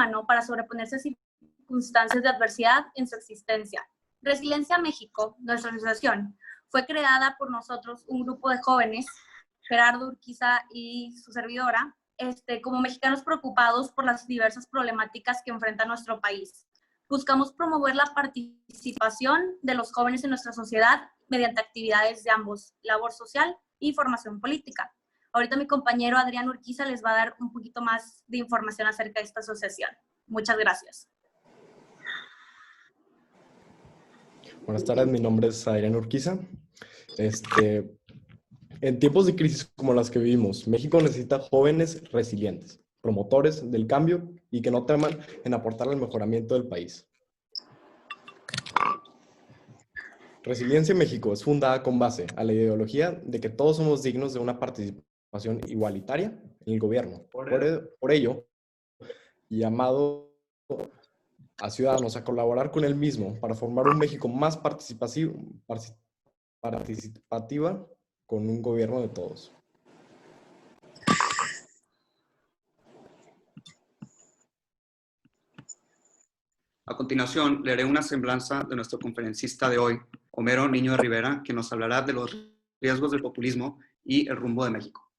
humano para sobreponerse a circunstancias de adversidad en su existencia. Resiliencia México, nuestra asociación, fue creada por nosotros, un grupo de jóvenes, Gerardo Urquiza y su servidora, como mexicanos preocupados por las diversas problemáticas que enfrenta nuestro país. Buscamos promover la participación de los jóvenes en nuestra sociedad mediante actividades de ambos, labor social y formación política. Ahorita mi compañero Adrián Urquiza les va a dar un poquito más de información acerca de esta asociación. Muchas gracias. Buenas tardes, mi nombre es Adrián Urquiza. En tiempos de crisis como las que vivimos, México necesita jóvenes resilientes, promotores del cambio y que no teman en aportar al mejoramiento del país. Resiliencia México es fundada con base a la ideología de que todos somos dignos de una participación igualitaria en el gobierno. Por ello, llamado a ciudadanos a colaborar con él mismo para formar un México más participativa con un gobierno de todos. A continuación, leeré una semblanza de nuestro conferencista de hoy, Homero Niño de Rivera, que nos hablará de los riesgos del populismo y el rumbo de México.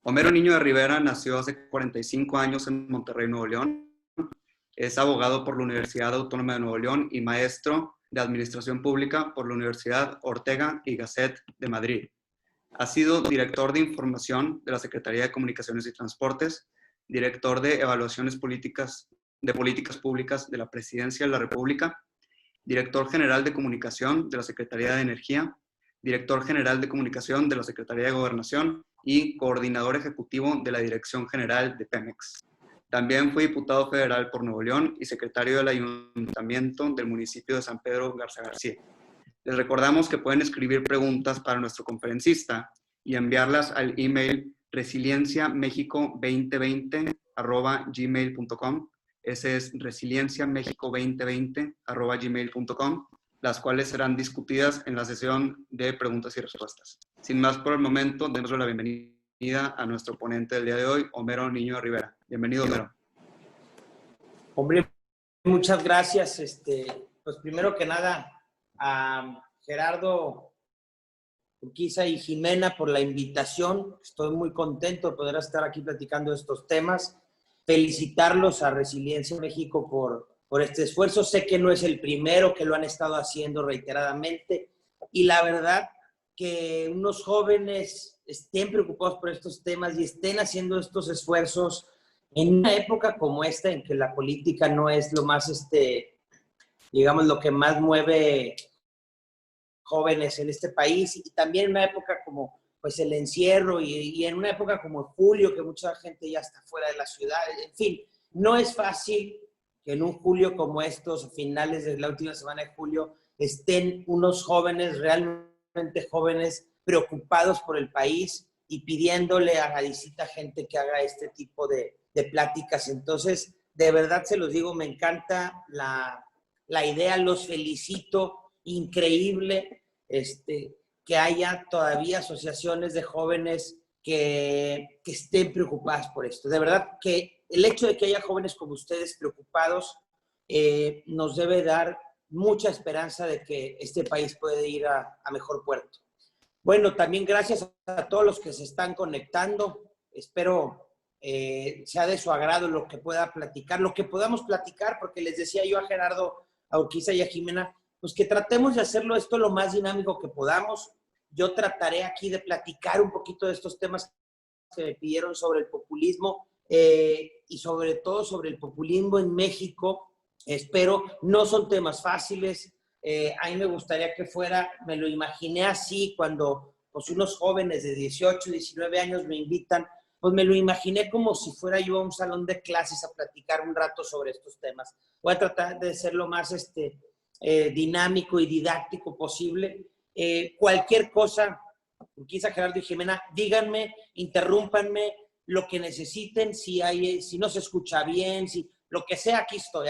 Homero Niño de Rivera nació hace 45 años en Monterrey, Nuevo León. Es abogado por la Universidad Autónoma de Nuevo León y maestro de Administración Pública por la Universidad Ortega y Gasset de Madrid. Ha sido director de Información de la Secretaría de Comunicaciones y Transportes, director de Evaluaciones de Políticas Públicas de la Presidencia de la República, director general de Comunicación de la Secretaría de Energía, director general de Comunicación de la Secretaría de Gobernación y coordinador ejecutivo de la Dirección General de Pemex. También fue diputado federal por Nuevo León y secretario del Ayuntamiento del municipio de San Pedro Garza García. Les recordamos que pueden escribir preguntas para nuestro conferencista y enviarlas al email resilienciamexico2020@gmail.com. Ese es resilienciamexico2020@gmail.com, las cuales serán discutidas en la sesión de preguntas y respuestas. Sin más por el momento, démosle la bienvenida a nuestro ponente del día de hoy, Homero Niño de Rivera. Bienvenido, Homero. Hombre, muchas gracias. Pues primero que nada, a Gerardo Urquiza y Jimena por la invitación. Estoy muy contento de poder estar aquí platicando de estos temas. Felicitarlos a Resiliencia México por este esfuerzo. Sé que no es el primero, que lo han estado haciendo reiteradamente. Y la verdad que unos jóvenes estén preocupados por estos temas y estén haciendo estos esfuerzos en una época como esta, en que la política no es lo más, digamos, lo que más mueve jóvenes en este país, y también en una época como pues el encierro y en una época como julio, que mucha gente ya está fuera de la ciudad. En fin, no es fácil que en un julio como estos, finales de la última semana de julio, estén unos jóvenes, realmente jóvenes, preocupados por el país y pidiéndole a la distinta gente que haga este tipo de pláticas. Entonces, de verdad se los digo, me encanta la idea, los felicito, increíble que haya todavía asociaciones de jóvenes que estén preocupadas por esto. De verdad que el hecho de que haya jóvenes como ustedes preocupados nos debe dar mucha esperanza de que este país puede ir a mejor puerto. Bueno, también gracias a todos los que se están conectando. Espero sea de su agrado lo que pueda platicar, lo que podamos platicar, porque les decía yo a Gerardo, a Urquiza y a Jimena, pues que tratemos de hacerlo esto lo más dinámico que podamos. Yo trataré aquí de platicar un poquito de estos temas que me pidieron sobre el populismo y sobre todo sobre el populismo en México. Espero, no son temas fáciles. A mí me gustaría que fuera, me lo imaginé así cuando pues, unos jóvenes de 18, 19 años me invitan, pues me lo imaginé como si fuera yo a un salón de clases a platicar un rato sobre estos temas. Voy a tratar de ser lo más dinámico y didáctico posible. Cualquier cosa, Urquiza, Gerardo y Jimena, díganme, interrúmpanme, lo que necesiten, si no se escucha bien, si lo que sea, aquí estoy.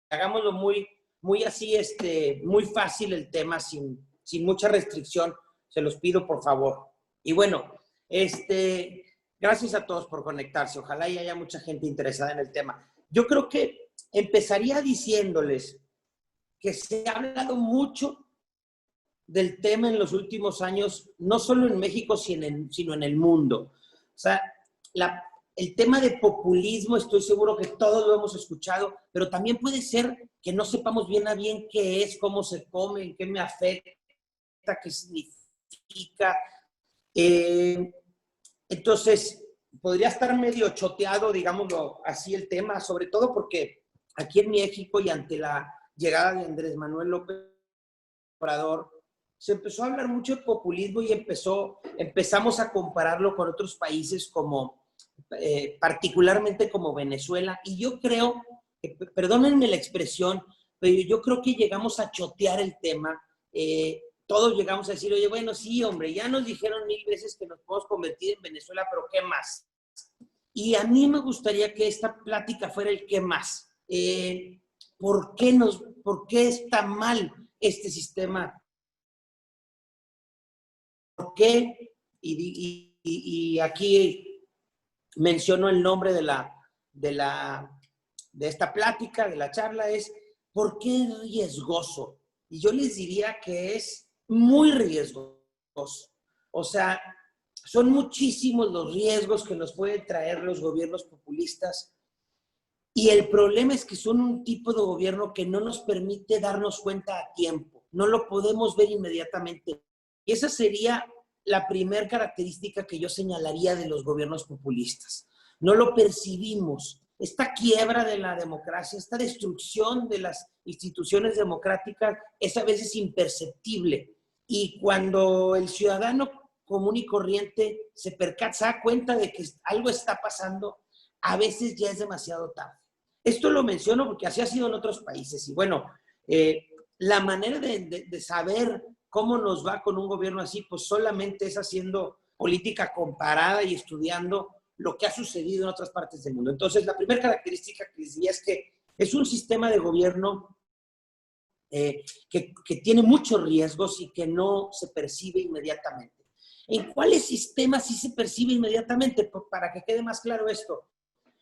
Hagámoslo muy así, muy fácil el tema, sin mucha restricción, se los pido por favor. Y bueno, gracias a todos por conectarse, ojalá y haya mucha gente interesada en el tema. yo creo que empezaría diciéndoles que se ha hablado mucho del tema en los últimos años, no solo en México, sino en el mundo. O sea, el tema de populismo, estoy seguro que todos lo hemos escuchado, pero también puede ser que no sepamos bien a bien qué es, cómo se come, en qué me afecta, qué significa. Entonces, podría estar medio choteado, digámoslo así, el tema, sobre todo porque aquí en México y ante la llegada de Andrés Manuel López Obrador, se empezó a hablar mucho de populismo y empezamos a compararlo con otros países como, particularmente como Venezuela. Y yo creo, perdónenme la expresión, pero yo creo que llegamos a chotear el tema. Todos llegamos a decir, oye, bueno, sí, hombre, ya nos dijeron 1000 veces que nos podemos convertir en Venezuela, pero ¿qué más? Y a mí me gustaría que esta plática fuera el ¿qué más? ¿Por qué está mal este sistema? ¿Por qué? Y aquí menciono el nombre de esta plática, de la charla, es ¿por qué es riesgoso? Y yo les diría que es muy riesgoso. O sea, son muchísimos los riesgos que nos pueden traer los gobiernos populistas. Y el problema es que son un tipo de gobierno que no nos permite darnos cuenta a tiempo. No lo podemos ver inmediatamente. Y esa sería la primera característica que yo señalaría de los gobiernos populistas. No lo percibimos. Esta quiebra de la democracia, esta destrucción de las instituciones democráticas es a veces imperceptible. Y cuando el ciudadano común y corriente se da cuenta de que algo está pasando, a veces ya es demasiado tarde. Esto lo menciono porque así ha sido en otros países. Y bueno, la manera de saber cómo nos va con un gobierno así, pues solamente es haciendo política comparada y estudiando lo que ha sucedido en otras partes del mundo. Entonces, la primera característica que les diría es que es un sistema de gobierno que tiene muchos riesgos y que no se percibe inmediatamente. ¿En cuáles sistemas sí se percibe inmediatamente? Para que quede más claro esto.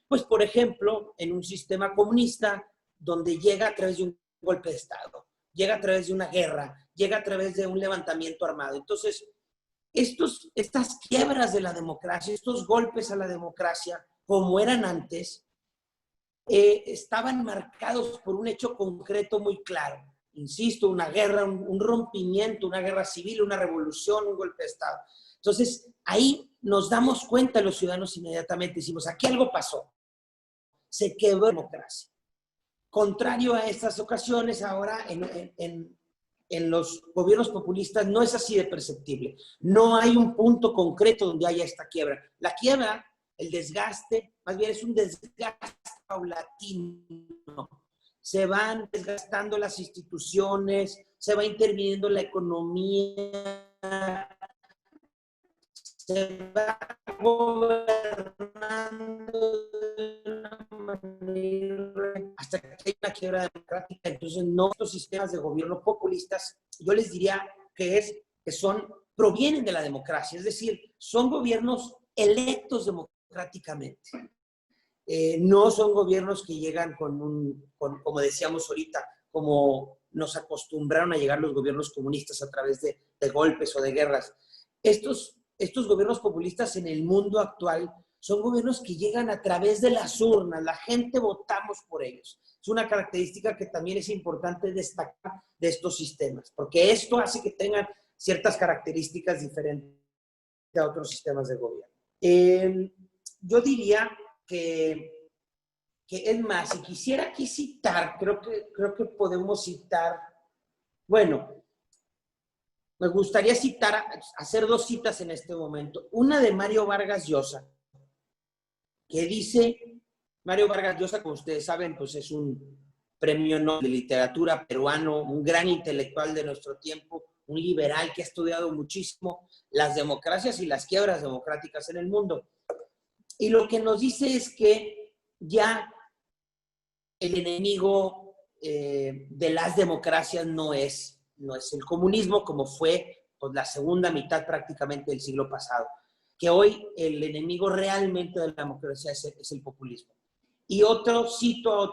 Pues, por ejemplo, en un sistema comunista donde llega a través de un golpe de Estado, llega a través de una guerra, llega a través de un levantamiento armado. Entonces, estas quiebras de la democracia, estos golpes a la democracia, como eran antes, estaban marcados por un hecho concreto muy claro. Insisto, una guerra, un rompimiento, una guerra civil, una revolución, un golpe de Estado. Entonces, ahí nos damos cuenta los ciudadanos inmediatamente, decimos, aquí algo pasó, se quebró la democracia. Contrario a estas ocasiones, ahora en los gobiernos populistas no es así de perceptible. No hay un punto concreto donde haya esta quiebra. La quiebra, el desgaste, más bien es un desgaste paulatino. Se van desgastando las instituciones, se va interviniendo la economía, se va gobernando de una manera hasta que hay una quiebra democrática. Entonces, no, estos sistemas de gobierno populistas, yo les diría que provienen de la democracia, es decir, son gobiernos electos democráticamente. No son gobiernos que llegan como decíamos ahorita, como nos acostumbraron a llegar los gobiernos comunistas a través de golpes o de guerras. Estos gobiernos populistas en el mundo actual son gobiernos que llegan a través de las urnas, la gente votamos por ellos. Es una característica que también es importante destacar de estos sistemas, porque esto hace que tengan ciertas características diferentes a otros sistemas de gobierno. Yo diría que es más, si quisiera aquí citar, creo que podemos citar, bueno, me gustaría hacer 2 citas en este momento. Una de Mario Vargas Llosa, que dice, Mario Vargas Llosa, como ustedes saben, pues es un premio Nobel de literatura peruano, un gran intelectual de nuestro tiempo, un liberal que ha estudiado muchísimo las democracias y las quiebras democráticas en el mundo. Y lo que nos dice es que ya el enemigo de las democracias no es el comunismo, como fue pues, la segunda mitad prácticamente del siglo pasado. Que hoy el enemigo realmente de la democracia es el populismo. Y cito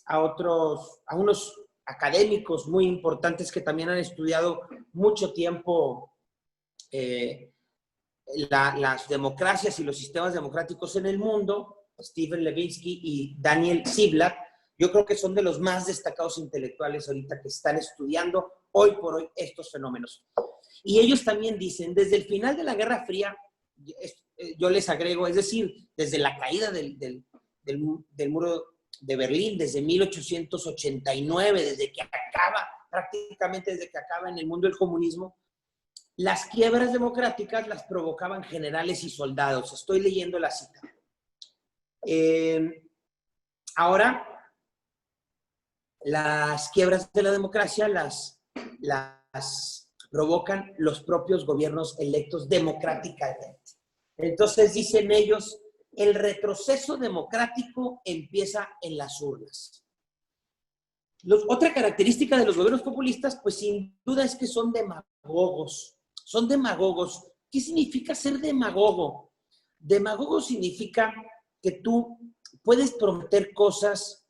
a unos académicos muy importantes que también han estudiado mucho tiempo las democracias y los sistemas democráticos en el mundo, Stephen Levinsky y Daniel Ziblatt. Yo creo que son de los más destacados intelectuales ahorita que están estudiando hoy por hoy estos fenómenos. Y ellos también dicen, desde el final de la Guerra Fría, yo les agrego, es decir, desde la caída del muro de Berlín, desde 1889, prácticamente desde que acaba en el mundo el comunismo, las quiebras democráticas las provocaban generales y soldados. Estoy leyendo la cita. Ahora, las quiebras de la democracia las provocan los propios gobiernos electos democráticamente. Entonces, dicen ellos, el retroceso democrático empieza en las urnas. Otra característica de los gobiernos populistas, pues sin duda es que son demagogos. Son demagogos. ¿Qué significa ser demagogo? Demagogo significa que tú puedes prometer cosas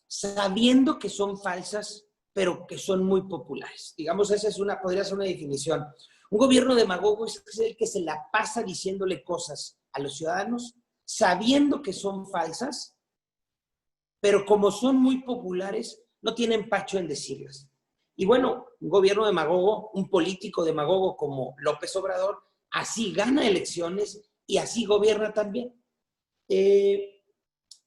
sabiendo que son falsas, pero que son muy populares. Digamos, podría ser una definición. Un gobierno demagogo es el que se la pasa diciéndole cosas a los ciudadanos, sabiendo que son falsas, pero como son muy populares, no tienen empacho en decirlas. Y bueno, un gobierno demagogo, un político demagogo como López Obrador, así gana elecciones y así gobierna también.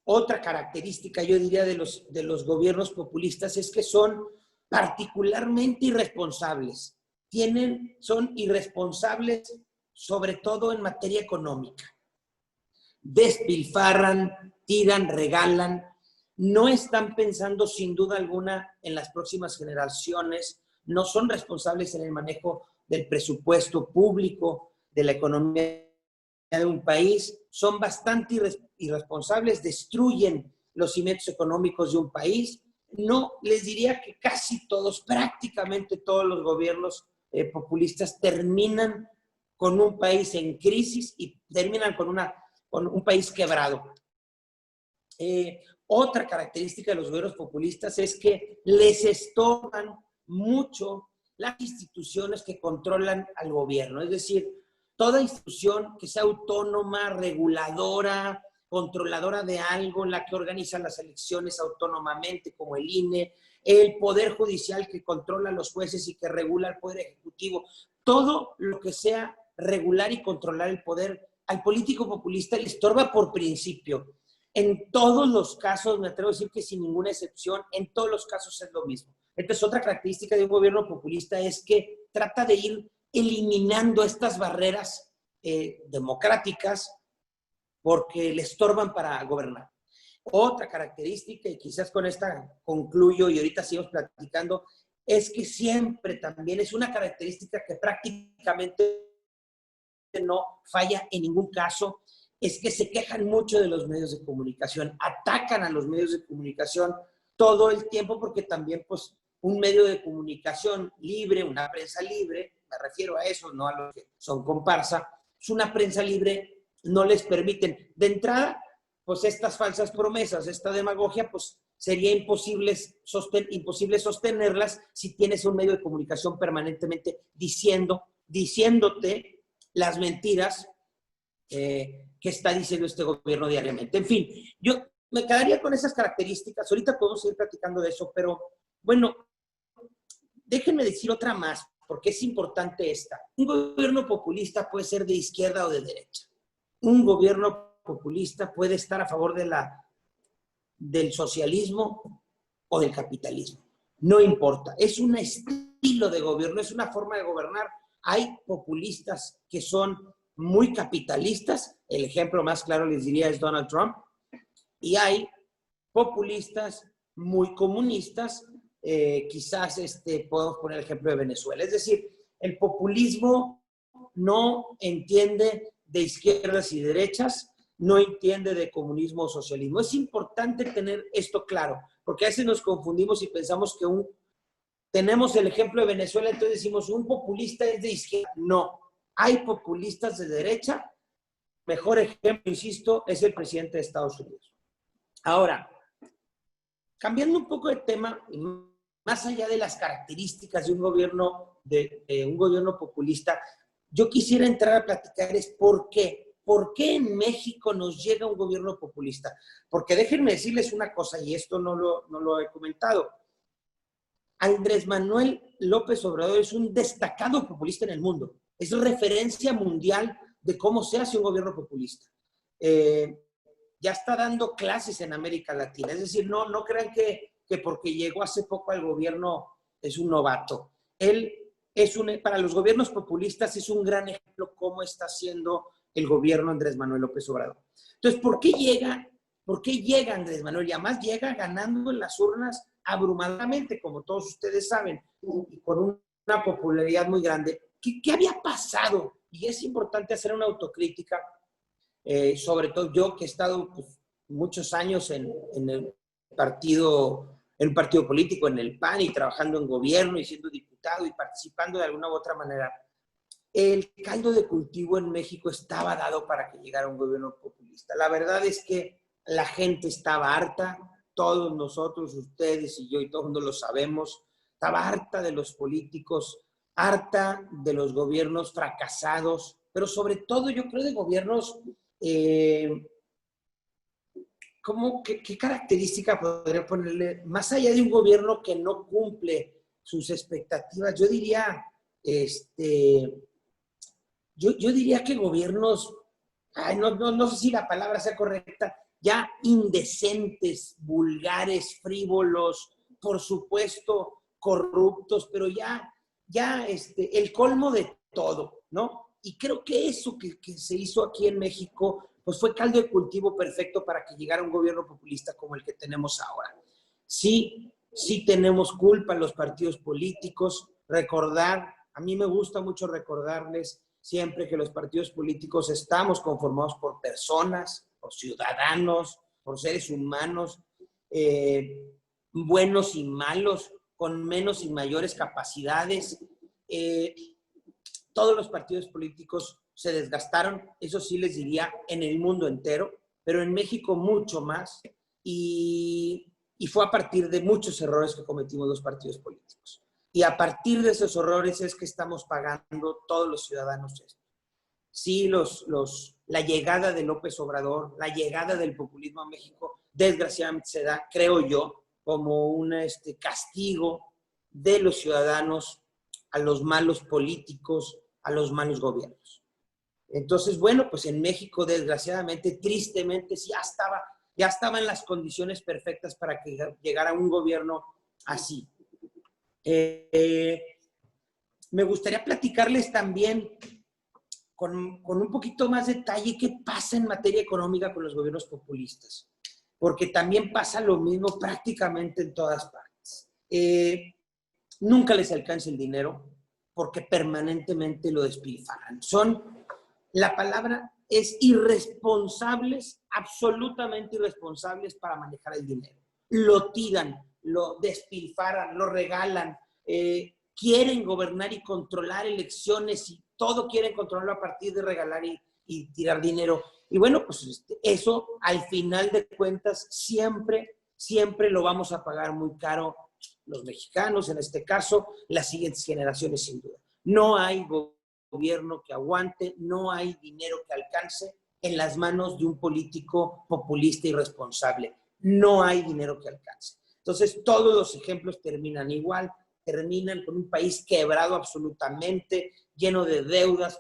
Otra característica, yo diría, de los gobiernos populistas es que son particularmente irresponsables. Son irresponsables sobre todo en materia económica. Despilfarran, tiran, regalan, no están pensando sin duda alguna en las próximas generaciones, no son responsables en el manejo del presupuesto público, de la economía de un país, son bastante irresponsables, destruyen los cimientos económicos de un país. No, les diría que casi todos, prácticamente todos los gobiernos populistas terminan con un país en crisis y terminan con un país quebrado. Otra característica de los gobiernos populistas es que les estorban mucho las instituciones que controlan al gobierno. Es decir, toda institución que sea autónoma, reguladora, controladora de algo, la que organiza las elecciones autónomamente, como el INE, el Poder Judicial que controla a los jueces y que regula el Poder Ejecutivo, todo lo que sea regular y controlar el poder, al político populista le estorba por principio. En todos los casos, me atrevo a decir que sin ninguna excepción, en todos los casos es lo mismo. Entonces, otra característica de un gobierno populista es que trata de ir eliminando estas barreras democráticas porque le estorban para gobernar. Otra característica, y quizás con esta concluyo y ahorita seguimos platicando, es que siempre también es una característica que prácticamente no falla en ningún caso, es que se quejan mucho de los medios de comunicación, atacan a los medios de comunicación todo el tiempo porque también pues un medio de comunicación libre, una prensa libre, me refiero a eso, no a los que son comparsa, es una prensa libre, no les permiten. De entrada, pues estas falsas promesas, esta demagogia, pues sería imposible sostenerlas si tienes un medio de comunicación permanentemente diciéndote las mentiras que está diciendo este gobierno diariamente. En fin, yo me quedaría con esas características. Ahorita podemos seguir platicando de eso, pero bueno, déjenme decir otra más, porque es importante esta. Un gobierno populista puede ser de izquierda o de derecha. Un gobierno populista puede estar a favor del socialismo o del capitalismo. No importa. Es un estilo de gobierno, es una forma de gobernar. Hay populistas que son muy capitalistas. El ejemplo más claro les diría es Donald Trump. Y hay populistas muy comunistas. Quizás podemos poner el ejemplo de Venezuela. Es decir, el populismo no entiende de izquierdas y derechas, no entiende de comunismo o socialismo. Es importante tener esto claro, porque a veces nos confundimos y pensamos que tenemos el ejemplo de Venezuela, entonces decimos, un populista es de izquierda. No, hay populistas de derecha. Mejor ejemplo, insisto, es el presidente de Estados Unidos. Ahora, cambiando un poco de tema, más allá de las características de un gobierno populista, yo quisiera entrar a platicar es por qué. ¿Por qué en México nos llega un gobierno populista? Porque déjenme decirles una cosa, y esto no lo he comentado. Andrés Manuel López Obrador es un destacado populista en el mundo. Es referencia mundial de cómo se hace un gobierno populista. Ya está dando clases en América Latina. Es decir, no crean que porque llegó hace poco al gobierno es un novato. Él para los gobiernos populistas es un gran ejemplo cómo está haciendo el gobierno Andrés Manuel López Obrador. Entonces, ¿por qué llega Andrés Manuel? Y además llega ganando en las urnas abrumadoramente, como todos ustedes saben, y con una popularidad muy grande. ¿Qué había pasado? Y es importante hacer una autocrítica, sobre todo yo que he estado pues, muchos años en un partido político, en el PAN, y trabajando en gobierno y siendo diputado y participando de alguna u otra manera. El caldo de cultivo en México estaba dado para que llegara un gobierno populista. La verdad es que la gente estaba harta, todos nosotros, ustedes y yo y todo el mundo lo sabemos, estaba harta de los políticos, harta de los gobiernos fracasados, pero sobre todo yo creo de gobiernos, ¿qué característica podría ponerle? Más allá de un gobierno que no cumple sus expectativas, yo diría, yo diría que gobiernos, no sé si la palabra sea correcta, ya indecentes, vulgares, frívolos, por supuesto, corruptos, pero ya el colmo de todo, ¿no? Y creo que eso que se hizo aquí en México, pues fue caldo de cultivo perfecto para que llegara un gobierno populista como el que tenemos ahora. Sí tenemos culpa los partidos políticos, a mí me gusta mucho recordarles siempre que los partidos políticos estamos conformados por personas, por ciudadanos, por seres humanos, buenos y malos, con menos y mayores capacidades. Todos los partidos políticos se desgastaron, eso sí les diría, en el mundo entero, pero en México mucho más, y fue a partir de muchos errores que cometimos los partidos políticos. Y a partir de esos errores es que estamos pagando todos los ciudadanos esto. Sí, la llegada de López Obrador, la llegada del populismo a México, desgraciadamente se da, creo yo, como un castigo de los ciudadanos a los malos políticos, a los malos gobiernos. Entonces, bueno, pues en México, desgraciadamente, tristemente, sí, ya estaba en las condiciones perfectas para que llegara un gobierno así. Me gustaría platicarles también con un poquito más detalle qué pasa en materia económica con los gobiernos populistas, porque también pasa lo mismo prácticamente en todas partes. Nunca les alcanza el dinero porque permanentemente lo despilfarran. La palabra es irresponsables, absolutamente irresponsables para manejar el dinero. Lo tiran, lo despilfarran, lo regalan, quieren gobernar y controlar elecciones y todo quieren controlarlo a partir de regalar y tirar dinero. Y bueno, pues eso al final de cuentas siempre lo vamos a pagar muy caro los mexicanos, en este caso, las siguientes generaciones sin duda. No hay gobierno que aguante, no hay dinero que alcance en las manos de un político populista irresponsable. No hay dinero que alcance. Entonces, todos los ejemplos terminan igual, terminan con un país quebrado absolutamente, lleno de deudas,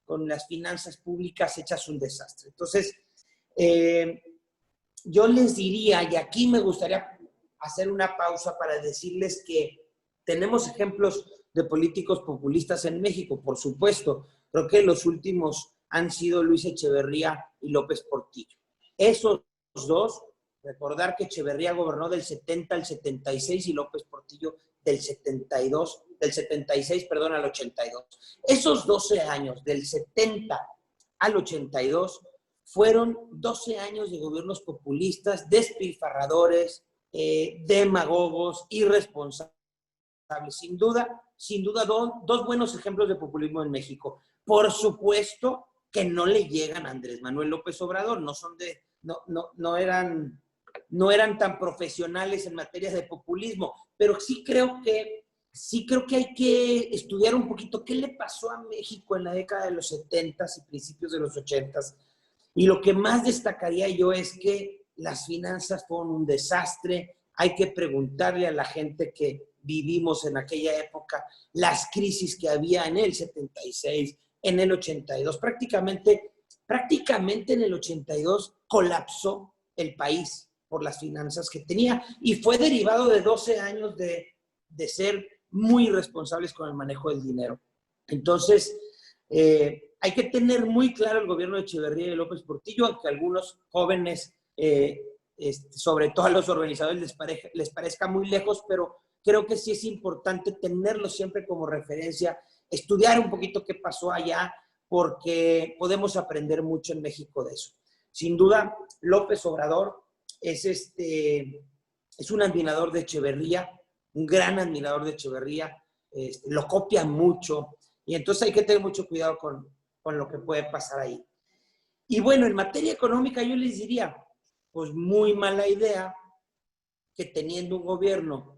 con las finanzas públicas hechas un desastre. Entonces, yo les diría, y aquí me gustaría hacer una pausa para decirles que tenemos ejemplos de políticos populistas en México, por supuesto. Creo que los últimos han sido Luis Echeverría y López Portillo. Esos dos, recordar que Echeverría gobernó del 70 al 76 y López Portillo del 76 al 82. Esos 12 años, del 70 al 82, fueron 12 años de gobiernos populistas, despilfarradores, demagogos, irresponsables. Sin duda, dos buenos ejemplos de populismo en México. Por supuesto que no le llegan a Andrés Manuel López Obrador, no eran no eran tan profesionales en materia de populismo, pero sí creo que hay que estudiar un poquito qué le pasó a México en la década de los 70s y principios de los 80s. Y lo que más destacaría yo es que las finanzas fueron un desastre. Hay que preguntarle a la gente que vivimos en aquella época las crisis que había en el 76, en el 82. Prácticamente en el 82 colapsó el país por las finanzas que tenía y fue derivado de 12 años de ser muy irresponsables con el manejo del dinero. Entonces, hay que tener muy claro el gobierno de Echeverría y de López Portillo, aunque a algunos jóvenes, sobre todo a los organizadores, les parezca muy lejos, pero creo que sí es importante tenerlo siempre como referencia, estudiar un poquito qué pasó allá, porque podemos aprender mucho en México de eso. Sin duda, López Obrador es un admirador de Echeverría, un gran admirador de Echeverría, lo copia mucho, y entonces hay que tener mucho cuidado con lo que puede pasar ahí. Y bueno, en materia económica yo les diría, pues muy mala idea que teniendo un gobierno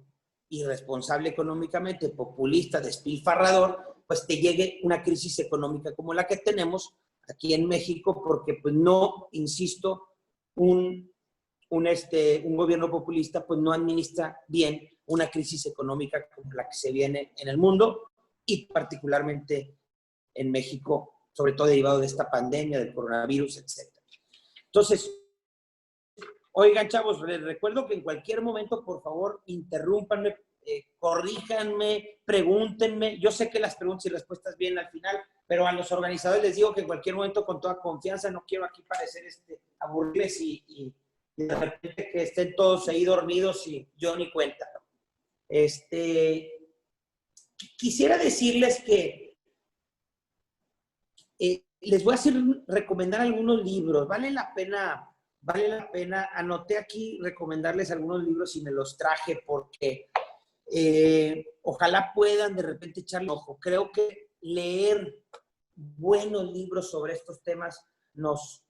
irresponsable económicamente, populista, despilfarrador, pues te llegue una crisis económica como la que tenemos aquí en México, porque pues no, insisto, un gobierno populista pues no administra bien una crisis económica como la que se viene en el mundo y particularmente en México, sobre todo derivado de esta pandemia, del coronavirus, etc. Entonces, oigan, chavos, les recuerdo que en cualquier momento, por favor, interrúmpanme, corríjanme, pregúntenme. Yo sé que las preguntas y respuestas vienen al final, pero a los organizadores les digo que en cualquier momento, con toda confianza, no quiero aquí parecer aburrirles y de repente que estén todos ahí dormidos y yo ni cuenta. Quisiera decirles que les voy a recomendar algunos libros. Vale la pena, anoté aquí recomendarles algunos libros y me los traje porque ojalá puedan de repente echarle ojo. Creo que leer buenos libros sobre estos temas nos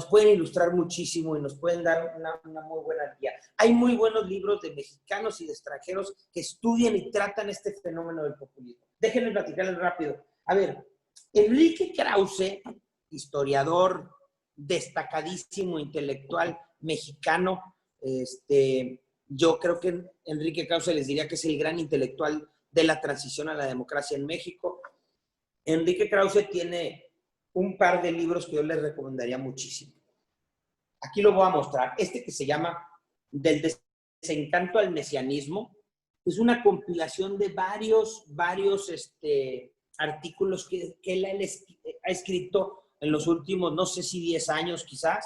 pueden ilustrar muchísimo y nos pueden dar una muy buena guía. Hay muy buenos libros de mexicanos y de extranjeros que estudian y tratan este fenómeno del populismo. Déjenme platicarles rápido. A ver, Enrique Krause, historiador destacadísimo, intelectual mexicano, yo creo que Enrique Krause les diría que es el gran intelectual de la transición a la democracia en México. Enrique Krause tiene un par de libros que yo les recomendaría muchísimo. Aquí lo voy a mostrar. Que se llama Del desencanto al mesianismo. Es una compilación de varios artículos que él ha escrito en los últimos, no sé si 10 años quizás,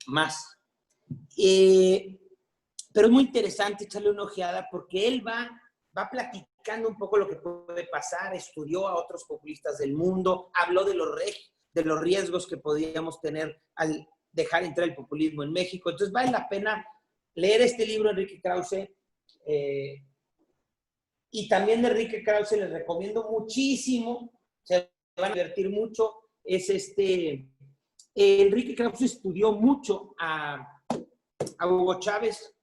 más. Pero es muy interesante echarle una ojeada porque él va platicando un poco lo que puede pasar, estudió a otros populistas del mundo, habló de los riesgos que podríamos tener al dejar entrar el populismo en México. Entonces vale la pena leer este libro, Enrique Krause. Y también de Enrique Krause les recomiendo muchísimo, se van a divertir mucho, Enrique Krause estudió mucho a Hugo Chávez,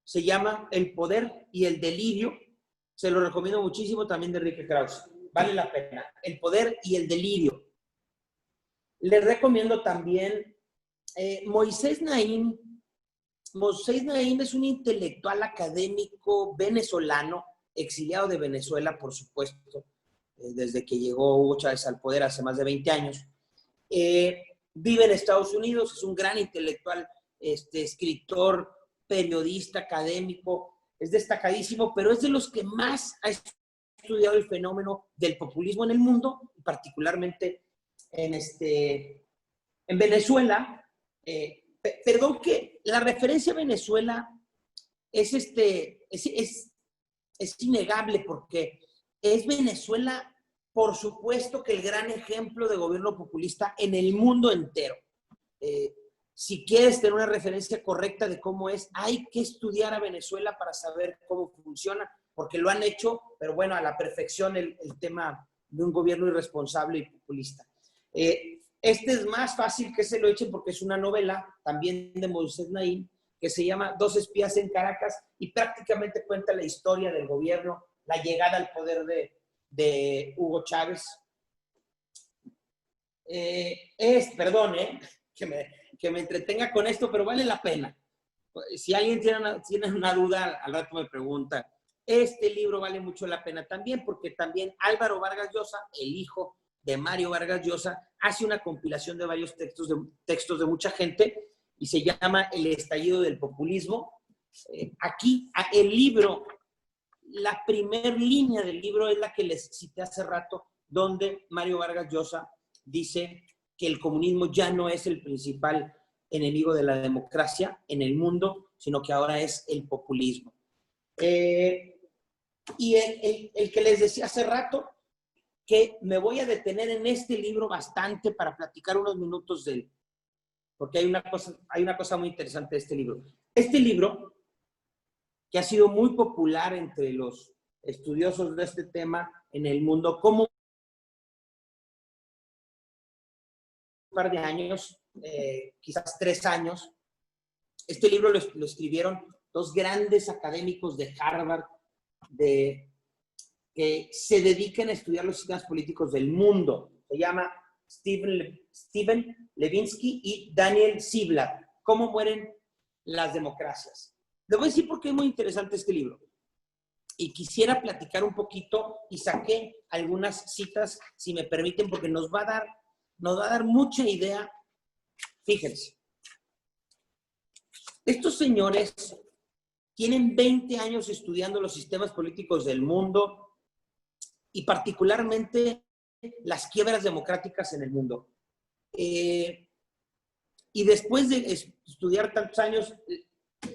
se llama El poder y el delirio, se lo recomiendo muchísimo también de Enrique Krause, vale la pena, El poder y el delirio. Les recomiendo también Moisés Naim. Moisés Naim es un intelectual académico venezolano, exiliado de Venezuela, por supuesto, desde que llegó Hugo Chávez al poder hace más de 20 años. Vive en Estados Unidos, es un gran intelectual, escritor, periodista, académico, es destacadísimo, pero es de los que más ha estudiado el fenómeno del populismo en el mundo, particularmente en Venezuela. Perdón que la referencia a Venezuela es innegable porque es Venezuela, por supuesto, que el gran ejemplo de gobierno populista en el mundo entero. Si quieres tener una referencia correcta de cómo es, hay que estudiar a Venezuela para saber cómo funciona, porque lo han hecho, pero bueno, a la perfección el tema de un gobierno irresponsable y populista. Este es más fácil que se lo echen porque es una novela también de Moisés Naim que se llama Dos espías en Caracas y prácticamente cuenta la historia del gobierno, la llegada al poder de Hugo Chávez. Perdón, que me entretenga con esto, pero vale la pena. Si alguien tiene una duda, al rato me pregunta. Este libro vale mucho la pena también, porque también Álvaro Vargas Llosa, el hijo de Mario Vargas Llosa, hace una compilación de varios textos de mucha gente y se llama El estallido del populismo. Aquí, el libro, la primer línea del libro es la que les cité hace rato, donde Mario Vargas Llosa dice que el comunismo ya no es el principal enemigo de la democracia en el mundo, sino que ahora es el populismo. Y el que les decía hace rato, que me voy a detener en este libro bastante para platicar unos minutos de él, porque hay una cosa muy interesante de este libro. Este libro, que ha sido muy popular entre los estudiosos de este tema en el mundo, como un par de años, quizás 3 años, este libro lo escribieron 2 grandes académicos de Harvard, que se dedican a estudiar los sistemas políticos del mundo. Se llama Steven Levinsky y Daniel Ziblatt. ¿Cómo mueren las democracias? Les voy a decir por qué es muy interesante este libro. Y quisiera platicar un poquito y saqué algunas citas, si me permiten, porque nos va a dar mucha idea. Fíjense. Estos señores tienen 20 años estudiando los sistemas políticos del mundo y particularmente las quiebras democráticas en el mundo. Y después de estudiar tantos años,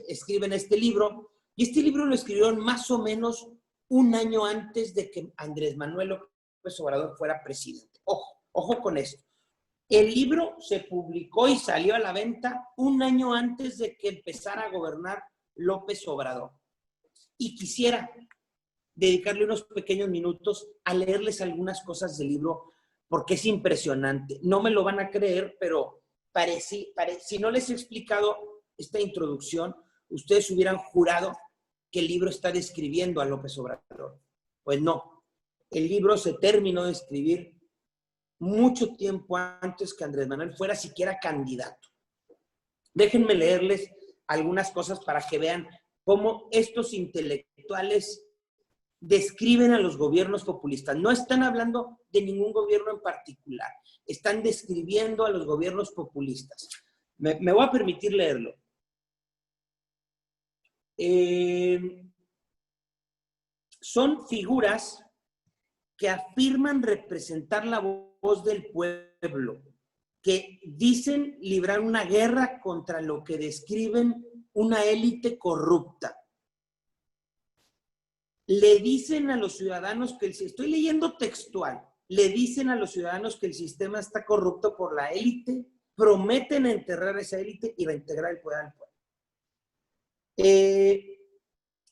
escriben este libro, y este libro lo escribieron más o menos 1 año antes de que Andrés Manuel López Obrador fuera presidente. Ojo con esto. El libro se publicó y salió a la venta 1 año antes de que empezara a gobernar López Obrador. Y quisiera dedicarle unos pequeños minutos a leerles algunas cosas del libro, porque es impresionante. No me lo van a creer, pero si no les he explicado esta introducción, ustedes hubieran jurado que el libro está describiendo a López Obrador. Pues no. El libro se terminó de escribir mucho tiempo antes que Andrés Manuel fuera siquiera candidato. Déjenme leerles algunas cosas para que vean cómo estos intelectuales describen a los gobiernos populistas. No están hablando de ningún gobierno en particular. Están describiendo a los gobiernos populistas. Me voy a permitir leerlo. Son figuras que afirman representar la voz del pueblo, que dicen librar una guerra contra lo que describen una élite corrupta. Le dicen a los ciudadanos que estoy leyendo textual, le dicen a los ciudadanos que el sistema está corrupto por la élite, prometen enterrar a esa élite y reintegrar el poder al pueblo.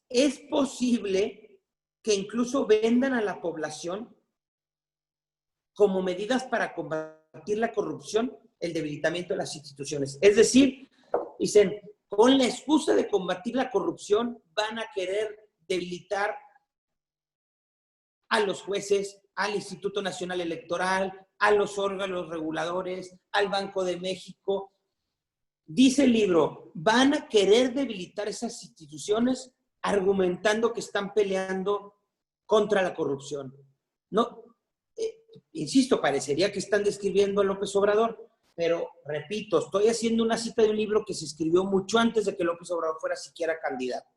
Es posible que incluso vendan a la población como medidas para combatir la corrupción, el debilitamiento de las instituciones. Es decir, dicen, con la excusa de combatir la corrupción, van a querer debilitar a los jueces, al Instituto Nacional Electoral, a los órganos reguladores, al Banco de México. Dice el libro, van a querer debilitar esas instituciones argumentando que están peleando contra la corrupción. No, insisto, parecería que están describiendo a López Obrador, pero repito, estoy haciendo una cita de un libro que se escribió mucho antes de que López Obrador fuera siquiera candidato.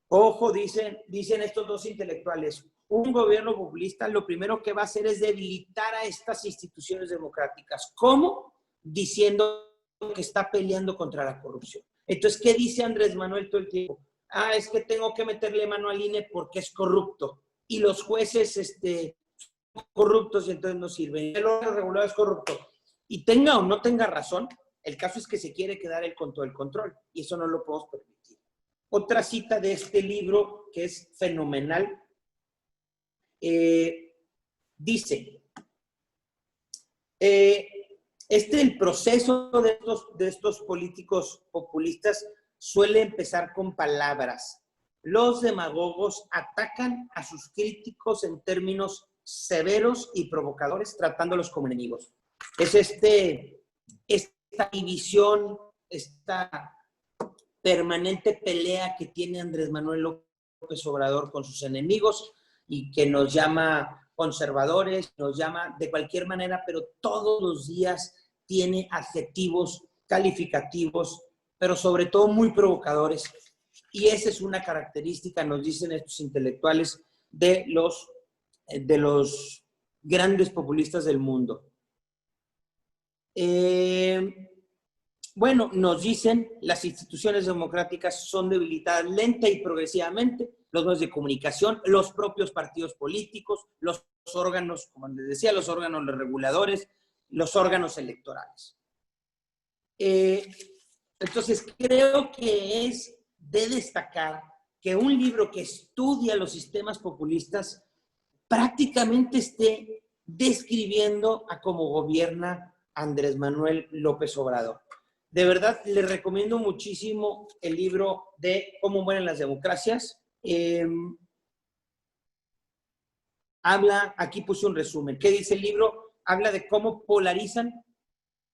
Ojo, dicen estos 2 intelectuales, un gobierno populista lo primero que va a hacer es debilitar a estas instituciones democráticas. ¿Cómo? Diciendo que está peleando contra la corrupción. Entonces, ¿qué dice Andrés Manuel todo el tiempo? Es que tengo que meterle mano al INE porque es corrupto. Y los jueces son corruptos y entonces no sirven. El órgano regulador es corrupto. Y tenga o no tenga razón, el caso es que se quiere quedar él con todo el control. Y eso no lo podemos permitir. Otra cita de este libro que es fenomenal. Dice, El proceso de estos políticos populistas suele empezar con palabras. Los demagogos atacan a sus críticos en términos severos y provocadores, tratándolos como enemigos. Es esta división, esta permanente pelea que tiene Andrés Manuel López Obrador con sus enemigos y que nos llama conservadores, nos llama de cualquier manera, pero todos los días tiene adjetivos calificativos, pero sobre todo muy provocadores. Y esa es una característica, nos dicen estos intelectuales, de los grandes populistas del mundo. Bueno, nos dicen, las instituciones democráticas son debilitadas lenta y progresivamente, los medios de comunicación, los propios partidos políticos, los órganos, como les decía, los órganos reguladores, los órganos electorales. Entonces, creo que es de destacar que un libro que estudia los sistemas populistas prácticamente esté describiendo a cómo gobierna Andrés Manuel López Obrador. De verdad, les recomiendo muchísimo el libro de Cómo mueren las democracias. Aquí puse un resumen. ¿Qué dice el libro? Habla de cómo polarizan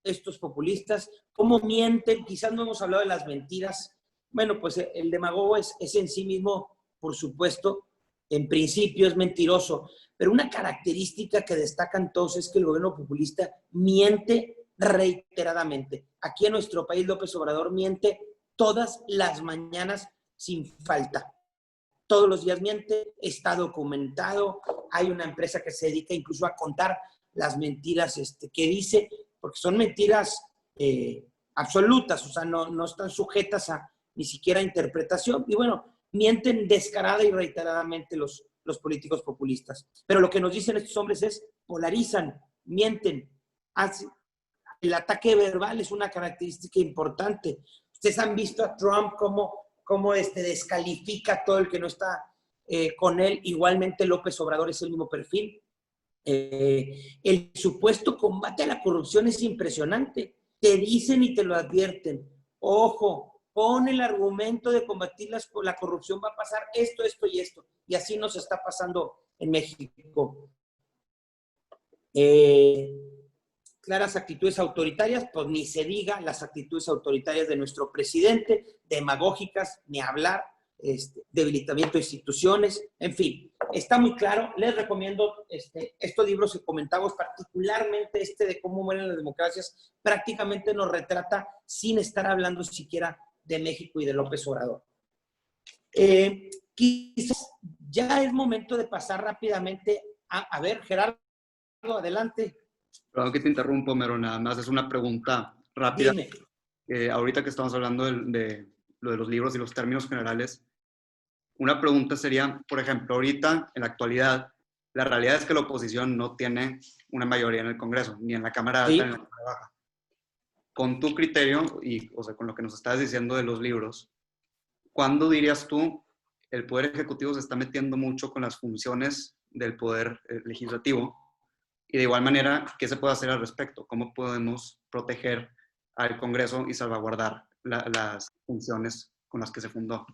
estos populistas, cómo mienten. Quizás no hemos hablado de las mentiras. Bueno, pues el demagogo es en sí mismo, por supuesto, en principio es mentiroso, pero una característica que destacan todos es que el gobierno populista miente reiteradamente. Aquí en nuestro país López Obrador miente todas las mañanas sin falta. Todos los días miente, está documentado. Hay una empresa que se dedica incluso a contar las mentiras que dice, porque son mentiras absolutas, o sea, no están sujetas a ni siquiera interpretación. Y bueno, mienten descarada y reiteradamente los políticos populistas. Pero lo que nos dicen estos hombres es polarizan, mienten. El ataque verbal es una característica importante. Ustedes han visto a Trump cómo descalifica a todo el que no está con él. Igualmente López Obrador es el mismo perfil. El supuesto combate a la corrupción es impresionante. Te dicen y te lo advierten. Ojo, pon el argumento de combatir la corrupción, va a pasar esto, esto y esto. Y así nos está pasando en México. Claras actitudes autoritarias, pues ni se diga las actitudes autoritarias de nuestro presidente, demagógicas, ni hablar, debilitamiento de instituciones, en fin, está muy claro. Les recomiendo estos libros que comentamos, particularmente de Cómo mueren las democracias, prácticamente nos retrata sin estar hablando siquiera de México y de López Obrador. Quizás ya es momento de pasar rápidamente a ver, Gerardo, adelante. Perdón que te interrumpo, pero nada más es una pregunta rápida. Dime. Ahorita que estamos hablando de lo de los libros y los términos generales, una pregunta sería, por ejemplo, ahorita, en la actualidad, la realidad es que la oposición no tiene una mayoría en el Congreso, ni en la Cámara Alta, ni en la Cámara Baja. Con tu criterio, o sea, con lo que nos estás diciendo de los libros, ¿cuándo dirías tú el Poder Ejecutivo se está metiendo mucho con las funciones del Poder Legislativo? Y de igual manera, ¿qué se puede hacer al respecto? ¿Cómo podemos proteger al Congreso y salvaguardar las funciones con las que se fundó?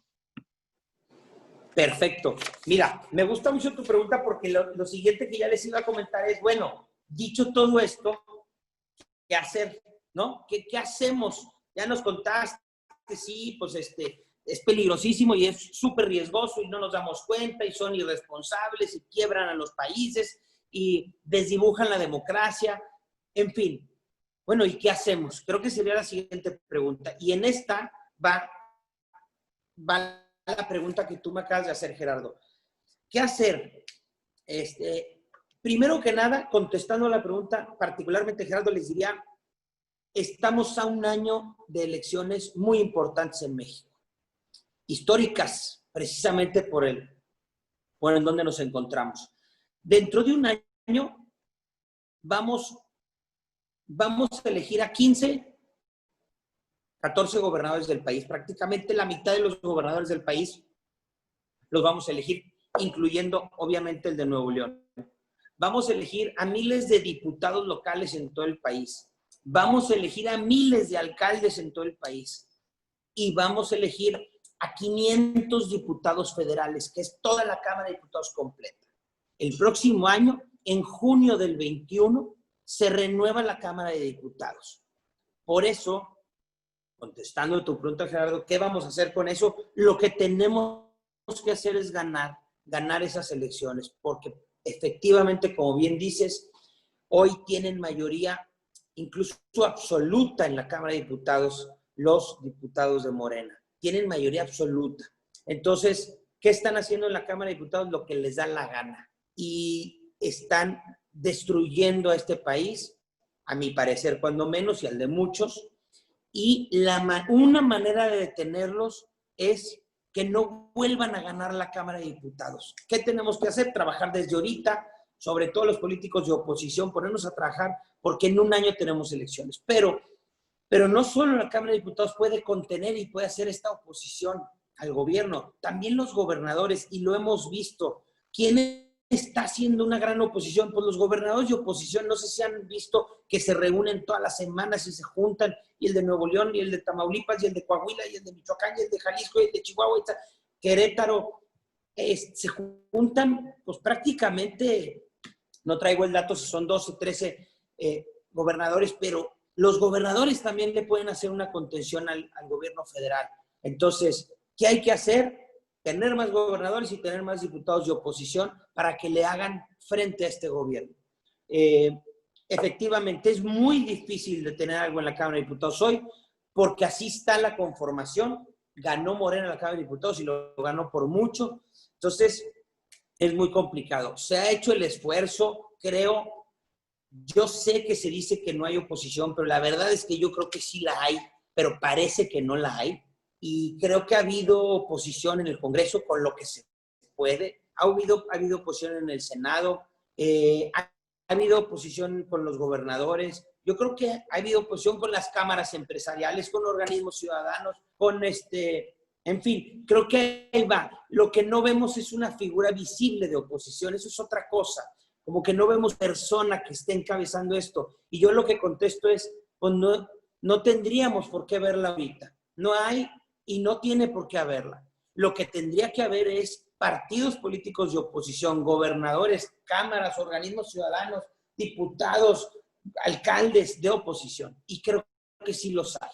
Perfecto. Mira, me gusta mucho tu pregunta porque lo siguiente que ya les iba a comentar es, bueno, dicho todo esto, ¿qué hacer? ¿No? ¿Qué hacemos? Ya nos contaste, sí, pues es peligrosísimo y es súper riesgoso y no nos damos cuenta y son irresponsables y quiebran a los países y desdibujan la democracia, en fin. Bueno, ¿y qué hacemos? Creo que sería la siguiente pregunta. Y en esta va la pregunta que tú me acabas de hacer, Gerardo. ¿Qué hacer? Primero que nada, contestando la pregunta, particularmente, Gerardo, les diría, estamos a un año de elecciones muy importantes en México. Históricas, precisamente por en donde nos encontramos. Dentro de un año vamos a elegir a 14 gobernadores del país. Prácticamente la mitad de los gobernadores del país los vamos a elegir, incluyendo obviamente el de Nuevo León. Vamos a elegir a miles de diputados locales en todo el país. Vamos a elegir a miles de alcaldes en todo el país. Y vamos a elegir a 500 diputados federales, que es toda la Cámara de Diputados completa. El próximo año, en junio del 21, se renueva la Cámara de Diputados. Por eso, contestando tu pregunta, Gerardo, ¿qué vamos a hacer con eso? Lo que tenemos que hacer es ganar esas elecciones, porque efectivamente, como bien dices, hoy tienen mayoría incluso absoluta en la Cámara de Diputados los diputados de Morena. Tienen mayoría absoluta. Entonces, ¿qué están haciendo en la Cámara de Diputados? Lo que les da la gana. Y están destruyendo a este país, a mi parecer, cuando menos, y al de muchos. Y una manera de detenerlos es que no vuelvan a ganar la Cámara de Diputados. ¿Qué tenemos que hacer? Trabajar desde ahorita, sobre todo los políticos de oposición, ponernos a trabajar, porque en un año tenemos elecciones. Pero no solo la Cámara de Diputados puede contener y puede hacer esta oposición al gobierno, también los gobernadores, y lo hemos visto. ¿Quién está haciendo una gran oposición? Pues los gobernadores de oposición, no sé si han visto que se reúnen todas las semanas y se juntan, y el de Nuevo León, y el de Tamaulipas, y el de Coahuila, y el de Michoacán, y el de Jalisco, y el de Chihuahua, y Querétaro, se juntan, pues prácticamente, no traigo el dato si son 12, 13 gobernadores, pero los gobernadores también le pueden hacer una contención al gobierno federal. Entonces, ¿qué hay que hacer? Tener más gobernadores y tener más diputados de oposición para que le hagan frente a este gobierno. Efectivamente, es muy difícil de tener algo en la Cámara de Diputados hoy, porque así está la conformación. Ganó Morena la Cámara de Diputados y lo ganó por mucho. Entonces, es muy complicado. Se ha hecho el esfuerzo, creo. Yo sé que se dice que no hay oposición, pero la verdad es que yo creo que sí la hay, pero parece que no la hay. Y creo que ha habido oposición en el Congreso con lo que se puede. Ha habido oposición en el Senado, ha habido oposición con los gobernadores. Yo creo que ha habido oposición con las cámaras empresariales, con organismos ciudadanos, en fin, creo que ahí va. Lo que no vemos es una figura visible de oposición, eso es otra cosa. Como que no vemos persona que esté encabezando esto. Y yo lo que contesto es, pues no tendríamos por qué verla ahorita. No hay y no tiene por qué haberla. Lo que tendría que haber es partidos políticos de oposición, gobernadores, cámaras, organismos ciudadanos, diputados, alcaldes de oposición. Y creo que sí los hay.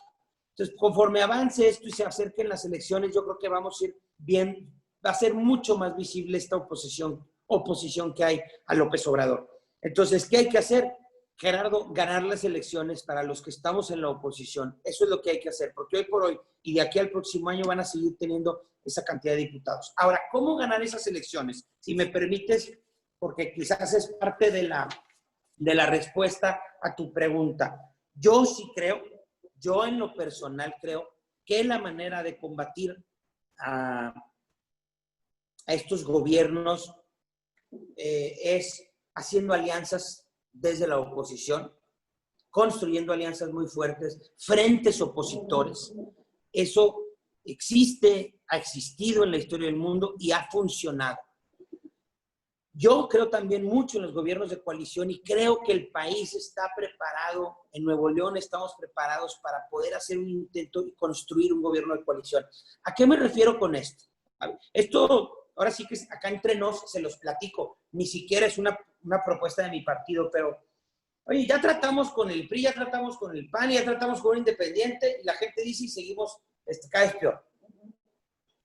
Entonces, conforme avance esto y se acerquen las elecciones, yo creo que vamos a ir bien, va a ser mucho más visible esta oposición que hay a López Obrador. Entonces, ¿qué hay que hacer? Gerardo, ganar las elecciones para los que estamos en la oposición. Eso es lo que hay que hacer, porque hoy por hoy y de aquí al próximo año van a seguir teniendo esa cantidad de diputados. Ahora, ¿cómo ganar esas elecciones? Si me permites, porque quizás es parte de la respuesta a tu pregunta. Yo sí creo, yo en lo personal creo que la manera de combatir a estos gobiernos es haciendo alianzas desde la oposición, construyendo alianzas muy fuertes, frentes opositores. Eso ha existido en la historia del mundo y ha funcionado. Yo creo también mucho en los gobiernos de coalición y creo que el país está preparado, en Nuevo León estamos preparados para poder hacer un intento y construir un gobierno de coalición. ¿A qué me refiero con esto? Esto, ahora sí que acá entre nos se los platico, ni siquiera es una propuesta de mi partido, pero oye, ya tratamos con el PRI, ya tratamos con el PAN, ya tratamos con un independiente y la gente dice y seguimos cada vez peor.